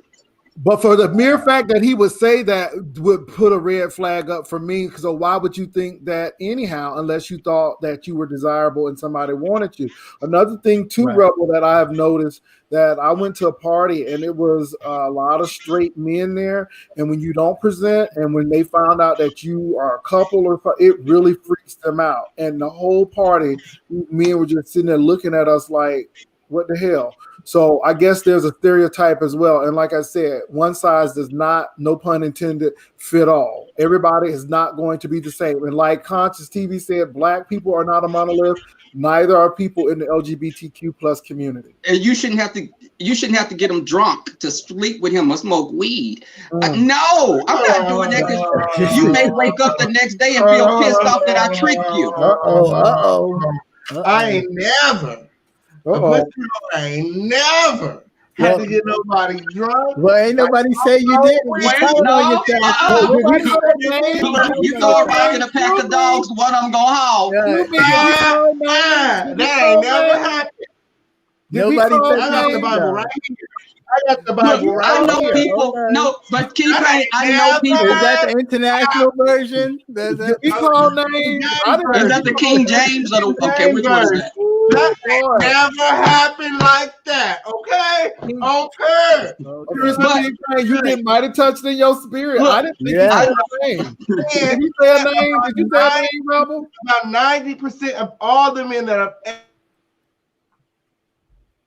But for the mere fact that he would say that would put a red flag up for me. So why would you think that anyhow, unless you thought that you were desirable and somebody wanted you? Another thing too, Rebel, that I have noticed that I went to a party and it was a lot of straight men there. And when you don't present and when they found out that you are a couple, or it really freaks them out. And the whole party, men were just sitting there looking at us like, what the hell? So I guess there's a stereotype as well. And like I said, one size does not, no pun intended, fit all. Everybody is not going to be the same. And like Conscious TV said, Black people are not a monolith. Neither are people in the LGBTQ plus community. And you shouldn't have to get him drunk to sleep with him or smoke weed. No, I'm not doing that because you may wake up the next day and feel pissed off that I tricked you. I ain't never. I ain't never had to get nobody drunk. Well, ain't nobody say you did. You throw a rock in a pack of dogs, one of them go howl. That ain't never happened. Nobody said I got the Bible right here. I got the Bible right here. I know people. No, but keep saying I know people. Is that the international version? We call names. Is that the King James or the okay? Which one is that? That never happened like that, okay? Okay. You might have touched in your spirit. I didn't think you said a name. Did you say a name? Did you say a name, Rebel? About 90% of all the men that I've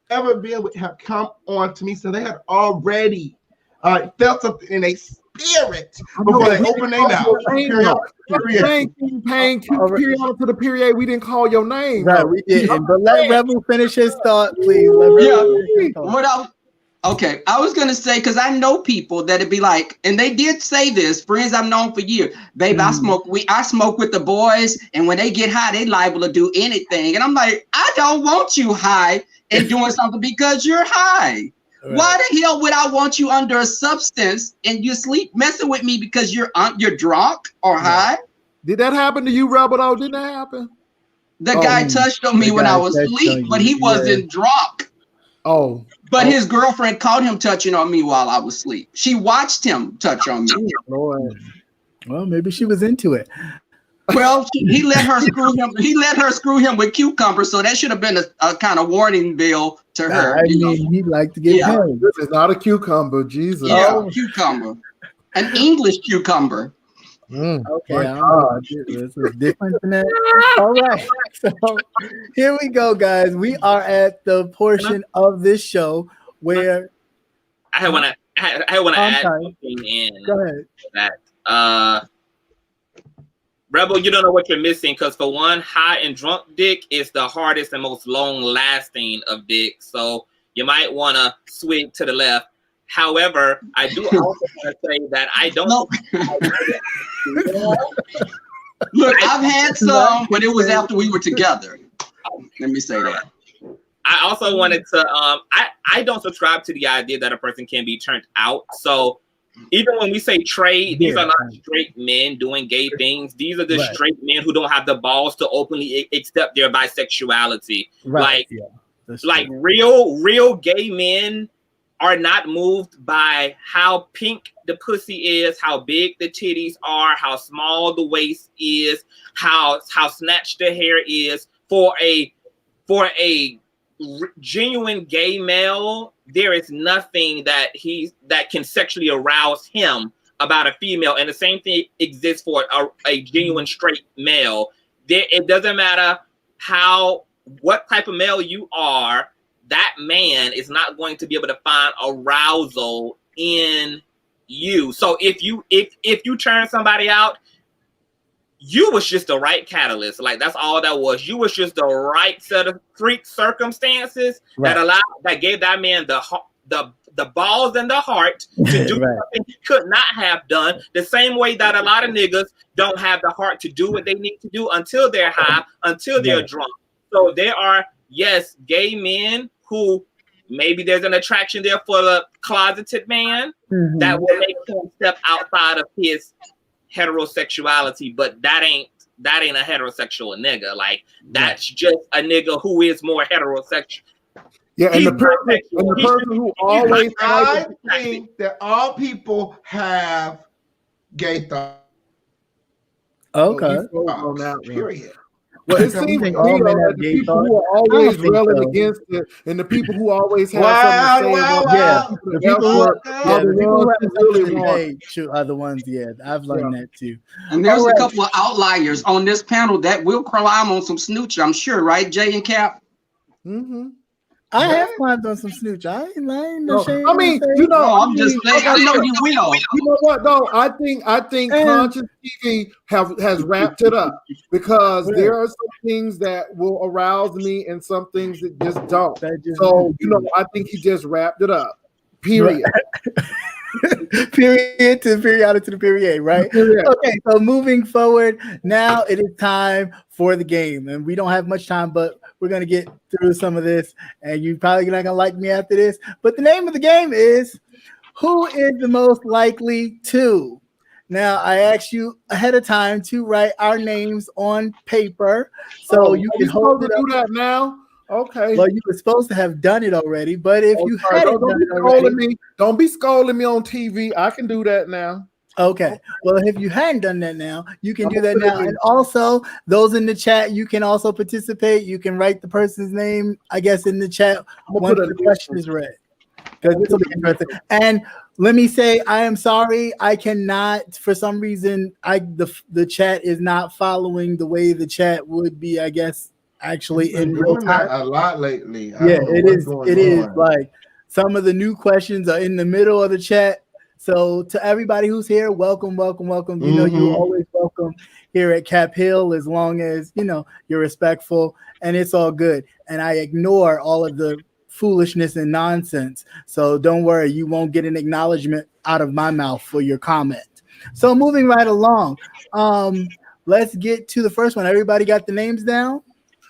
ever been with have come on to me, so they had already felt something in a spirit before they open their mouth. Pain to the period. We didn't call your name. Right, we didn't. But let Rebel finish his thought, please. Okay, I was gonna say because I know people that'd be like, and they did say this, friends I've known for years. Babe, I smoke with the boys, and when they get high, they liable to do anything. And I'm like, I don't want you high and doing something because you're high. Right. Why the hell would I want you under a substance and you sleep messing with me because you're drunk or high? Did that happen to you, Rebel? Though, didn't that happen? The guy touched on me when I was asleep, but he wasn't drunk. Oh. But his girlfriend caught him touching on me while I was asleep. She watched him touch on me. Lord. Well, maybe she was into it. Well, he let her screw him. He let her screw him with cucumber, so that should have been a kind of warning bell to her. I mean, he'd like to get paid. This is not a cucumber, Jesus. Yeah, cucumber, an English cucumber. Okay, this is different than that. All right, so here we go, guys. We are at the portion of this show where I want to add something in. Go ahead. That Rebel, you don't know what you're missing because for one, high and drunk dick is the hardest and most long-lasting of dick. So you might want to swing to the left. However, I do also want to say that I don't. Look, I've had some, but it was after we were together. Let me say that. I also wanted to. I don't subscribe to the idea that a person can be turned out. So even when we say trade, these are not straight men doing gay things. These are the straight men who don't have the balls to openly accept their bisexuality. Like real gay men are not moved by how pink the pussy is, how big the titties are, how small the waist is, how snatched the hair is, for a genuine gay male, there is nothing that can sexually arouse him about a female, and the same thing exists for a genuine straight male. It doesn't matter what type of male you are, that man is not going to be able to find arousal in you. So if you turn somebody out, you was just the right catalyst. Like, that's all that was. You was just the right set of freak circumstances that gave that man the balls and the heart to do something he could not have done. The same way that a lot of niggas don't have the heart to do what they need to do until they're high, until they're drunk. So there are, yes, gay men who maybe there's an attraction there for the closeted man that will make him step outside of his heterosexuality, but that ain't a heterosexual nigga. Like, that's just a nigga who is more heterosexual. Yeah, and the person who always. I think that all people have gay thoughts. Okay. Period. Well, it seems like the people who are always railing against it, and the people who always have something to say the people who are the ones. Yeah, I've learned that too. And there's a couple of outliers on this panel that will climb on some snooch, I'm sure, right, Jay and Cap? I have climbed on some snooch. I ain't no shame. I mean, I'm just saying. I know you will. You know what though? I think Conscious TV has wrapped it up, because there are some things that will arouse me and some things that just don't. So I think he just wrapped it up. Period. Period to periodic to the period, right? Okay, so moving forward, now it is time for the game, and we don't have much time, but we're gonna get through some of this, and you're probably not gonna like me after this. But the name of the game is "Who is the most likely to?" Now, I asked you ahead of time to write our names on paper, so you can hold it up. Do that now. Okay. Well, you were supposed to have done it already, but if you hadn't done it already, don't be scolding me on TV. I can do that now. Okay. Well, if you hadn't done that now, you can do that now. And also, those in the chat, you can also participate. You can write the person's name, I guess, in the chat once the question is read, because this will be interesting. And let me say, I am sorry. I cannot, for some reason, the chat is not following the way the chat would be, I guess, actually in real time. A lot lately. It is like some of the new questions are in the middle of the chat. So to everybody who's here, welcome. You know, you're always welcome here at Cap Hill, as long as you're respectful, and it's all good. And I ignore all of the foolishness and nonsense. So don't worry, you won't get an acknowledgement out of my mouth for your comment. So moving right along, let's get to the first one. Everybody got the names down?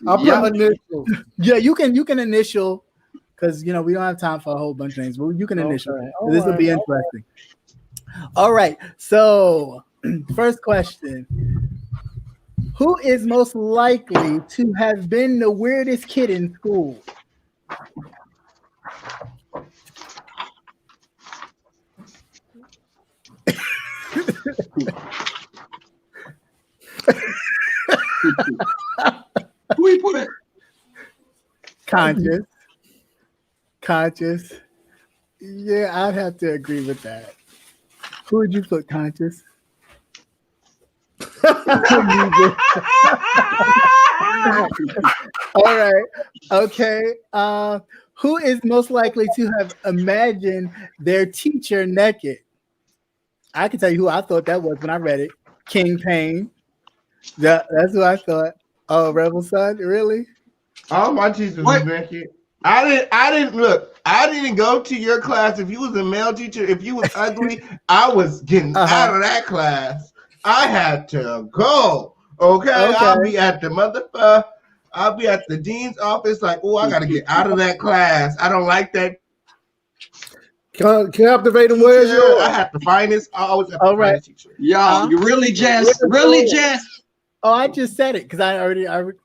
I'll put initial. Yeah, you can initial, because we don't have time for a whole bunch of names, but you can initial. Okay. This will be interesting. All right. So first question. Who is most likely to have been the weirdest kid in school? Who you put it? Conscious. Yeah, I'd have to agree with that. Who would you put, Conscious? All right. Okay. Who is most likely to have imagined their teacher naked? I can tell you who I thought that was when I read it. King Payne. That's who I thought. Oh, Rebel Son, really? All my teachers was naked. I didn't look. I didn't go to your class. If you was a male teacher, if you was ugly, I was getting out of that class. I had to go. Okay. I'll be at the I'll be at the dean's office. Like, oh, I gotta get out of that class. I don't like that. Captivating. Where's yours? I have to find this. I always have to find this teacher. Yeah, you really just. Oh, I just said it because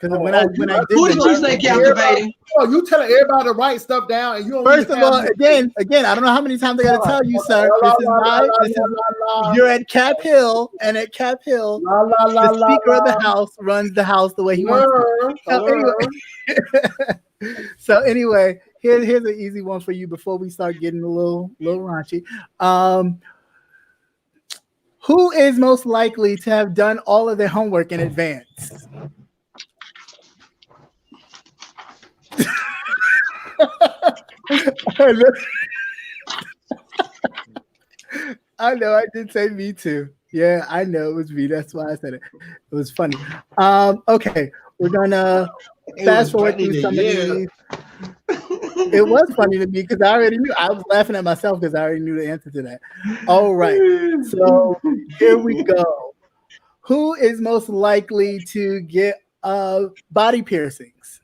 when I did Who did you say captivating? Oh, you telling everybody to write stuff down, and you don't. First of all, again, I don't know how many times I got to tell you, sir. You're at Cap Hill, and at Cap Hill, the Speaker of the House runs the House the way he wants to. So anyway, here's an easy one for you before we start getting a little raunchy. Who is most likely to have done all of their homework in advance? I know, I did say me too. Yeah, I know it was me. That's why I said it. It was funny. Okay, we're gonna fast forward through some of these. It was funny to me because I already knew. I was laughing at myself because I already knew the answer to that. All right, so here we go. Who is most likely to get body piercings?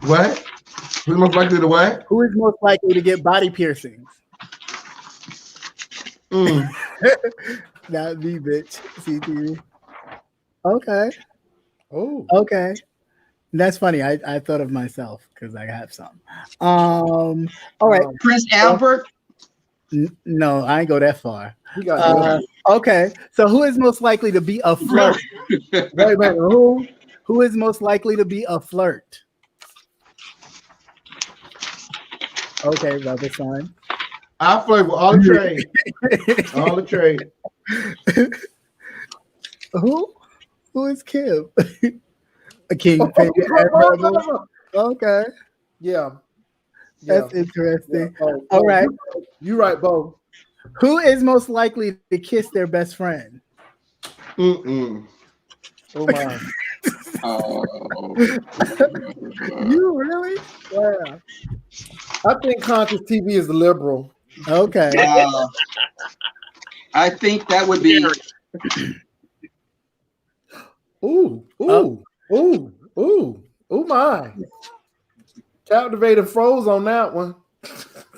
What? Who's most likely to what? Who is most likely to get body piercings? Not me, bitch. CTV. Okay. Oh. Okay. That's funny. I thought of myself because I have some. All right. Prince Albert. No, I ain't go that far. Okay. So who is most likely to be a flirt? Wait, who is most likely to be a flirt? Okay, Rubber Son. I flirt with all the trade. All the trade. Who is Kim? A king. Okay. Yeah. That's interesting. Yeah. All right. You right, Bo. Who is most likely to kiss their best friend? Mm-mm. Oh my. You really? Yeah. I think Conscious TV is liberal. Okay. I think that would be. Ooh, my. Captivated froze on that one.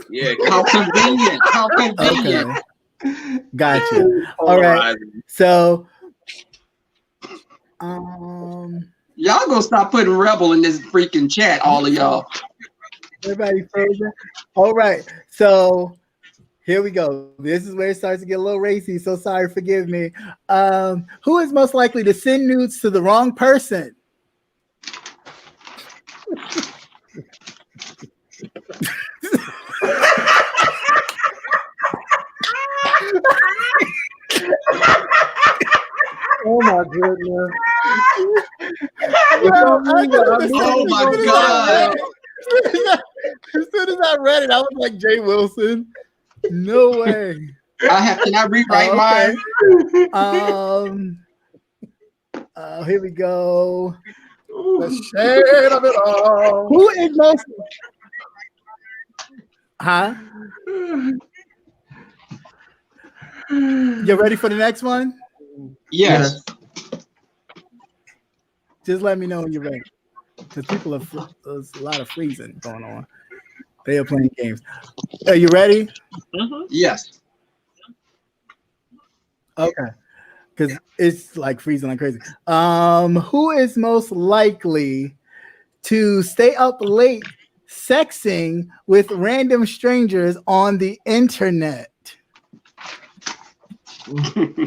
Yeah. How convenient. How convenient. Okay. Gotcha. All right. So, y'all gonna stop putting rebel in this freaking chat, all of y'all. Everybody frozen. All right. So here we go. This is where it starts to get a little racy. So sorry, forgive me. Who is most likely to send nudes to the wrong person? Oh my goodness. Oh my God. As soon as I read it, I was like, Jay Wilson. No way. Can I rewrite mine? Here we go. The shade of it all. Who is most? Huh? You ready for the next one? Yes. Just let me know when you're ready. Because people there's a lot of freezing going on. They are playing games. Are you ready? Mm-hmm. Yes. Okay. Because it's like freezing like crazy. Who is most likely to stay up late sexing with random strangers on the internet? Ooh.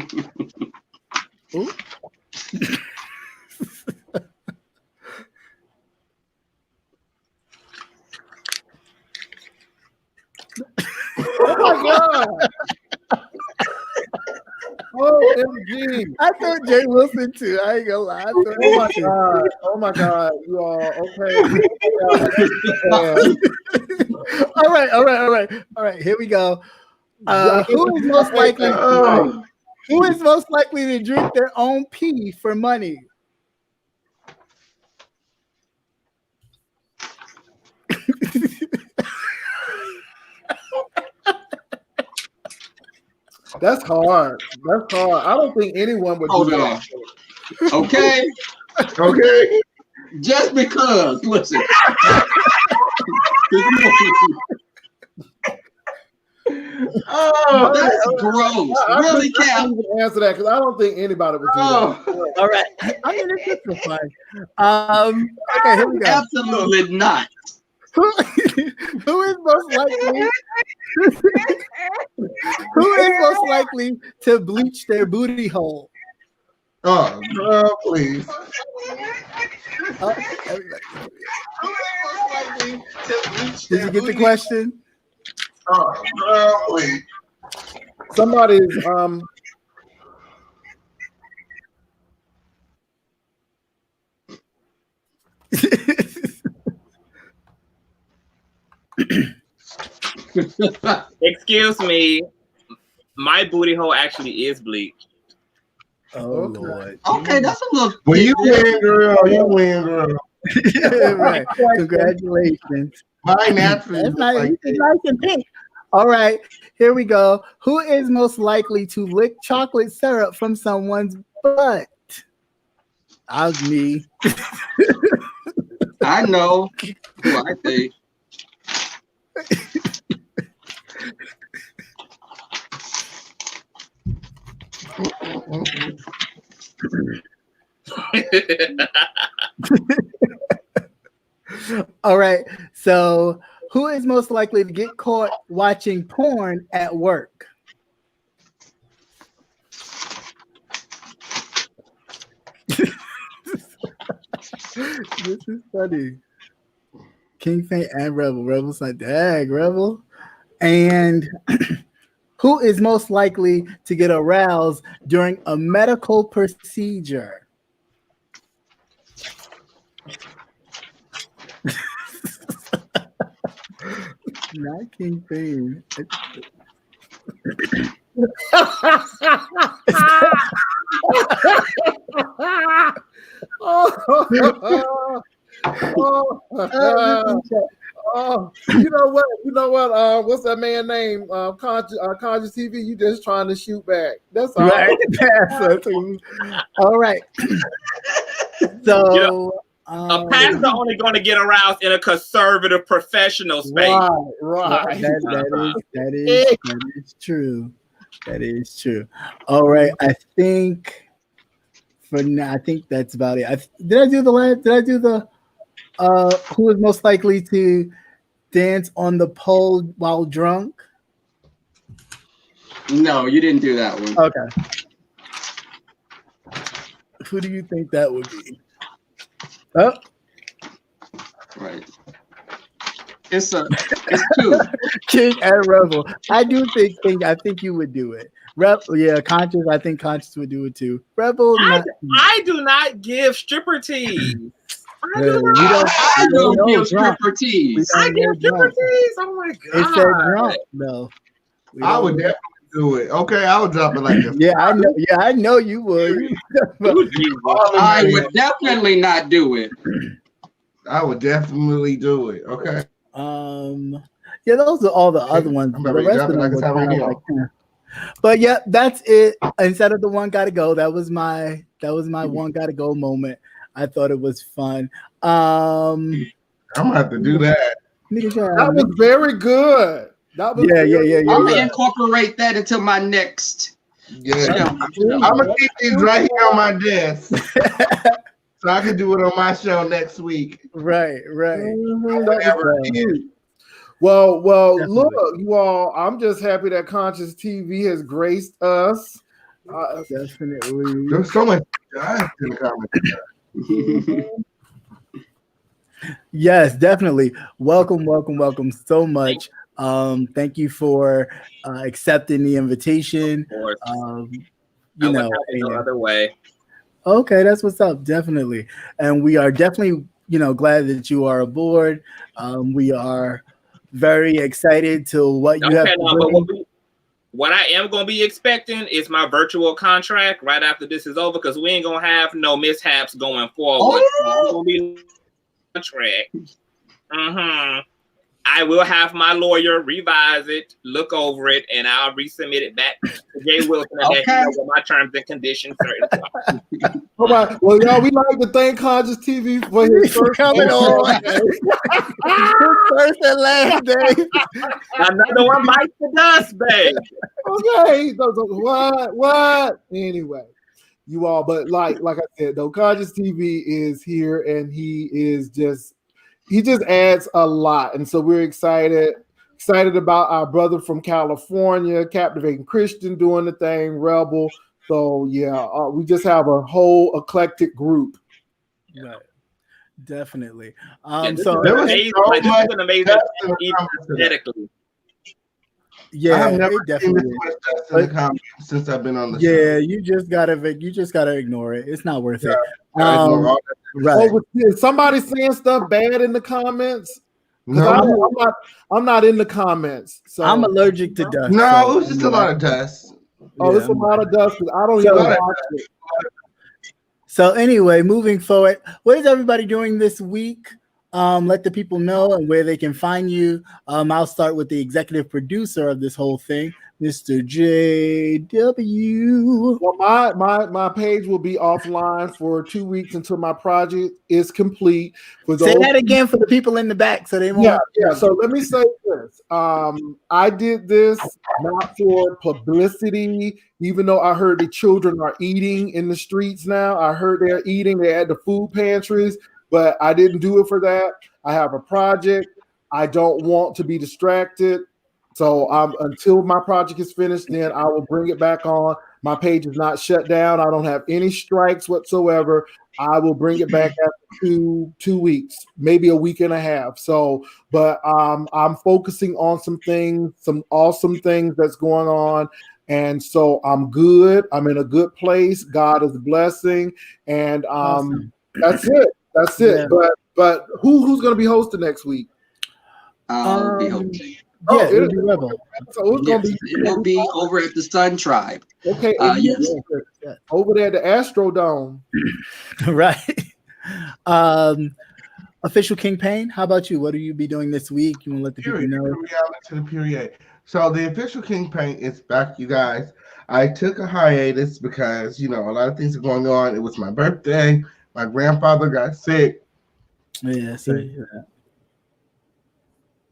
Oh my God. OMG. I thought Jay Wilson too. I ain't gonna lie. Oh my God. You all okay. All right. Here we go. Who is most likely? Who is most likely to drink their own pee for money? That's hard. That's hard. I don't think anyone would do that. Okay. Okay. Just because, listen. Oh, That's gross. Really, I Cap? can't even answer that because I don't think anybody would do that. All right. I mean, it's just fun. Okay, here we go. Absolutely not. Who is most likely? Who is most likely to bleach their booty hole? Oh, girl, please. Everybody. Did you get the question? Oh, girl, please. Somebody's Excuse me. My booty hole actually is bleached. Oh Okay. Lord. Okay, that's a little. Well, you win, girl. You win, girl. Right. Congratulations. Mine naturally That's looks nice. like It's nice and pink. All right, here we go. Who is most likely to lick chocolate syrup from someone's butt? Me. I know who I think. All right. So, who is most likely to get caught watching porn at work? This is funny. King Saint and Rebel. Rebel's like, dang, Rebel. And who is most likely to get aroused during a medical procedure? Not King Fame. You know what? What's that man name? Conscious TV. You just trying to shoot back. That's all. Right. All right. So You know, a pastor only going to get aroused in a conservative professional space. Right. That is true. That is true. All right. I think for now, I think that's about it. Did I do the who is most likely to dance on the pole while drunk? No, you didn't do that one. Okay. Who do you think that would be? Oh, Right. It's two. King and Rebel. I do think King. I think you would do it. Conscious. I think Conscious would do it too. Rebel. I do not give stripper tease. I don't give stripper tease. I give stripper tease. Oh my god! It said drunk though. I would definitely do it. Okay, I would drop it like this. Yeah, I know. Yeah, I know you would. I would definitely not do it. I would definitely do it. Okay. Yeah, those are all the other ones. I'm The about to rest drop of it them like it's were happening kinda here. like, But yeah, that's it. Instead of the one gotta go, that was my one gotta go moment. I thought it was fun. I'm gonna have to do that. That was very good. That was Yeah. I'm gonna incorporate that into my next. Yeah. I'm gonna keep these right here on my desk. So I can do it on my show next week. Right. Whatever it is. Well, Definitely. look, you all. I'm just happy that Conscious TV has graced us. Definitely. There's so much in the comments. Yes, definitely. Welcome so much. Thank you for accepting the invitation. Of course. You know, no other way. Okay, that's what's up. Definitely. And we are definitely, glad that you are aboard. We are very excited to what you have to do. What I am going to be expecting is my virtual contract right after this is over, because we ain't going to have no mishaps going forward. So I'm going to be contract. I will have my lawyer revise it, look over it, and I'll resubmit it back to Jay Wilson and let him know what my terms and conditions are. All right. Well, y'all, we like to thank Conscious TV for his first coming on. First and last day. Another one bites the dust, babe. Okay. What? Anyway, you all, but like I said, though, Conscious TV is here, and he just adds a lot, and so we're excited about our brother from California, Captivating Christian, doing the thing, Rebel. So yeah, we just have a whole eclectic group. Right. Definitely. So there was amazing. so Like, this much is an amazing aesthetically. Yeah, I have never it definitely seen this much dust in the comments since I've been on the show. Yeah, you just gotta ignore it. It's not worth it. Ignore all that. Right. Oh, is somebody saying stuff bad in the comments? No, I'm not in the comments. So I'm allergic to dust. no, so, it was just a lot of dust. Oh, yeah, it's a lot of dust. I don't So- even watch it. So anyway, moving forward, what is everybody doing this week? Let the people know and where they can find you. I'll start with the executive producer of this whole thing, Mr. JW. Well, my page will be offline for 2 weeks until my project is complete. Say that again for the people in the back, so they won't. Yeah. So let me say this. I did this not for publicity, even though I heard the children are eating in the streets now. I heard they're eating. They're at the food pantries. But I didn't do it for that. I have a project. I don't want to be distracted. So until my project is finished, then I will bring it back on. My page is not shut down. I don't have any strikes whatsoever. I will bring it back after two weeks, maybe a week and a half. So, but I'm focusing on some things, some awesome things that's going on. And so I'm good. I'm in a good place. God is blessing. And Awesome. That's it. That's it. Yeah. But who's going to be hosting next week? I'll be hosting. Yeah, it'll be Rebel. So it's Yes, going to be. it will be over at the Sun Tribe. Okay. Yes. Over there at the Astrodome. Right. Official King Payne, how about you? What will you be doing this week? You want to let the people know? To the period. So the official King Payne is back, you guys. I took a hiatus because a lot of things are going on. It was my birthday. My grandfather got sick. Yeah, sorry.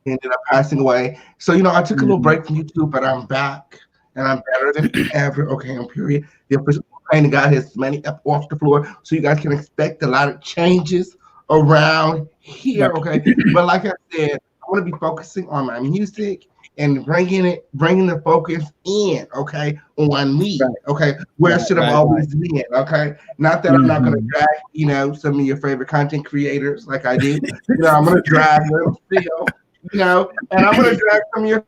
He ended up passing away. So, I took a little break from YouTube, but I'm back and I'm better than ever. Okay, on period. The official Payne got his money up off the floor. So you guys can expect a lot of changes around here. Okay. But like I said, I want to be focusing on my music and bringing the focus in, okay, on me, okay, where should I've always been, okay. Not that I'm not going to drag, some of your favorite content creators like I do. I'm going to drag them still, and I'm going to drag some of your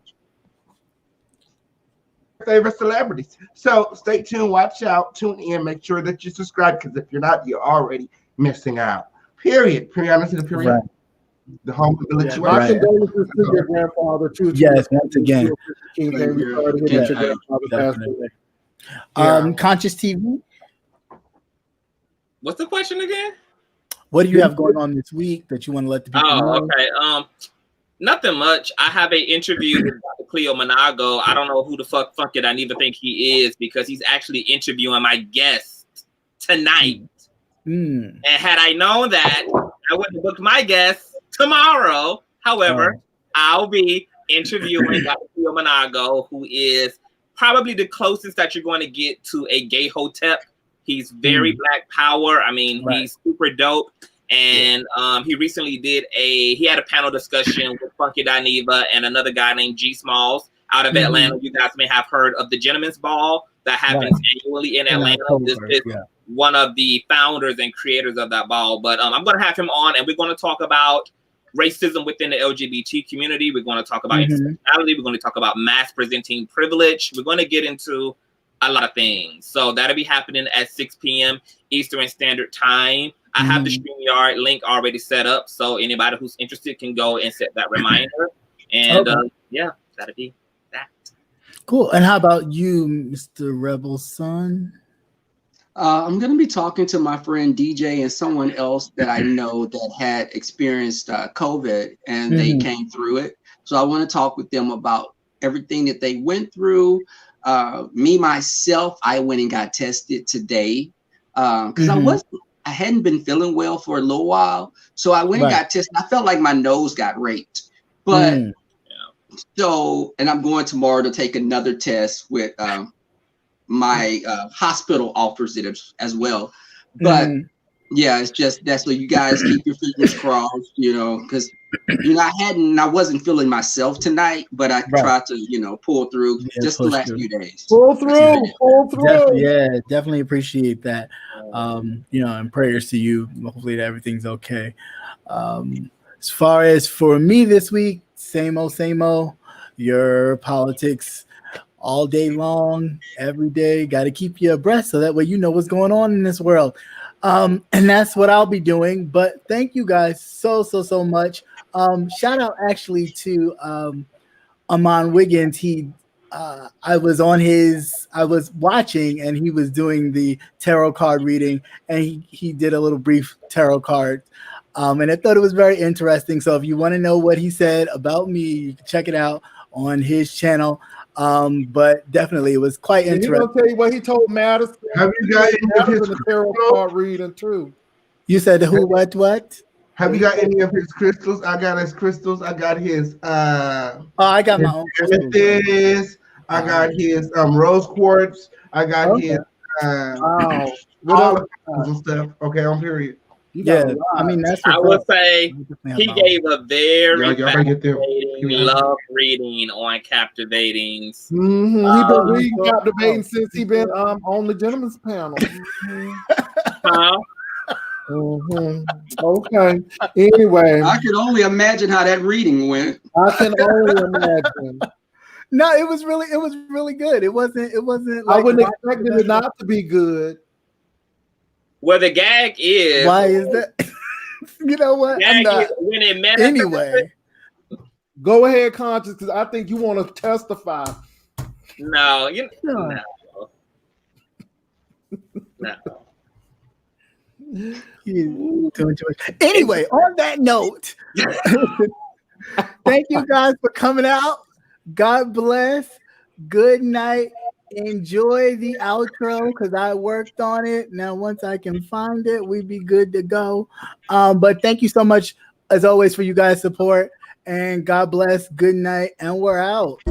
favorite celebrities. So stay tuned, watch out, tune in, make sure that you subscribe, because if you're not, you're already missing out. Period. Period. To the period. Right. The home of the lituation. My condolences to your grandfather too. Yes, once again. Conscious TV. What's the question again? What do you have going on this week that you want to let the people know? Okay. Nothing much. I have an interview with Dr. Cleo Monago. I don't know who the fuck it I even think he is, because he's actually interviewing my guest tonight. And had I known that, I would have booked my guest tomorrow. However, I'll be interviewing Dr. Cleo Monago, who is probably the closest that you're going to get to a gay hotep. He's very Black power. I mean, he's super dope. And he recently he had a panel discussion with Funky Dineva and another guy named G Smalls out of Atlanta. You guys may have heard of the Gentleman's Ball that happens annually in Atlanta. This is one of the founders and creators of that ball. But I'm going to have him on, and we're going to talk about racism within the LGBT community. We're going to talk about intersectionality. We're going to talk about mass presenting privilege. We're going to get into a lot of things. So that'll be happening at 6 p.m. Eastern Standard Time. I have the StreamYard link already set up, so anybody who's interested can go and set that reminder. And that'll be that. Cool. And how about you, Mr. Rebel Son? I'm going to be talking to my friend DJ and someone else that I know that had experienced COVID and they came through it. So I want to talk with them about everything that they went through. Me, myself, I went and got tested today because I hadn't been feeling well for a little while. So I went and got tested. I felt like my nose got raped. But so, and I'm going tomorrow to take another test with my hospital offers it as well. But yeah, it's just that's so you guys keep your fingers crossed, you know, because I wasn't feeling myself tonight, but I tried to, pull through just the last few days. Pull through. Definitely appreciate that. And prayers to you. Hopefully that everything's okay. As far as for me this week, same old, your politics all day long, every day. Got to keep you abreast so that way you know what's going on in this world. And that's what I'll be doing. But thank you guys so much. Shout out actually to Amon Wiggins. I was watching and he was doing the tarot card reading and he did a little brief tarot card. And I thought it was very interesting. So if you want to know what he said about me, you can check it out on his channel. But definitely it was quite interesting. He's gonna tell you what he told Madison. Have you got any of his tarot card reading too? You said who, what? Have you got any of his crystals? I got his crystals. I got his I got my own crystals. I got his rose quartz. I got his all the and stuff. Okay, on period. Yeah, I mean that's. I would say he gave a very love reading on captivating. He been reading captivating since he been on the gentleman's panel. Okay. Anyway, I can only imagine how that reading went. I can only imagine. No, it was really good. It wasn't. I wouldn't expect it not to be good. Well, the gag is. Why is that? You know what? I'm not. When it anyway. Go ahead, Conscious, because I think you want to testify. No. Anyway, on that note, thank you guys for coming out. God bless. Good night. Enjoy the outro because I worked on it. Now, once I can find it, we'd be good to go. But thank you so much, as always, for you guys' support. And God bless. Good night. And we're out.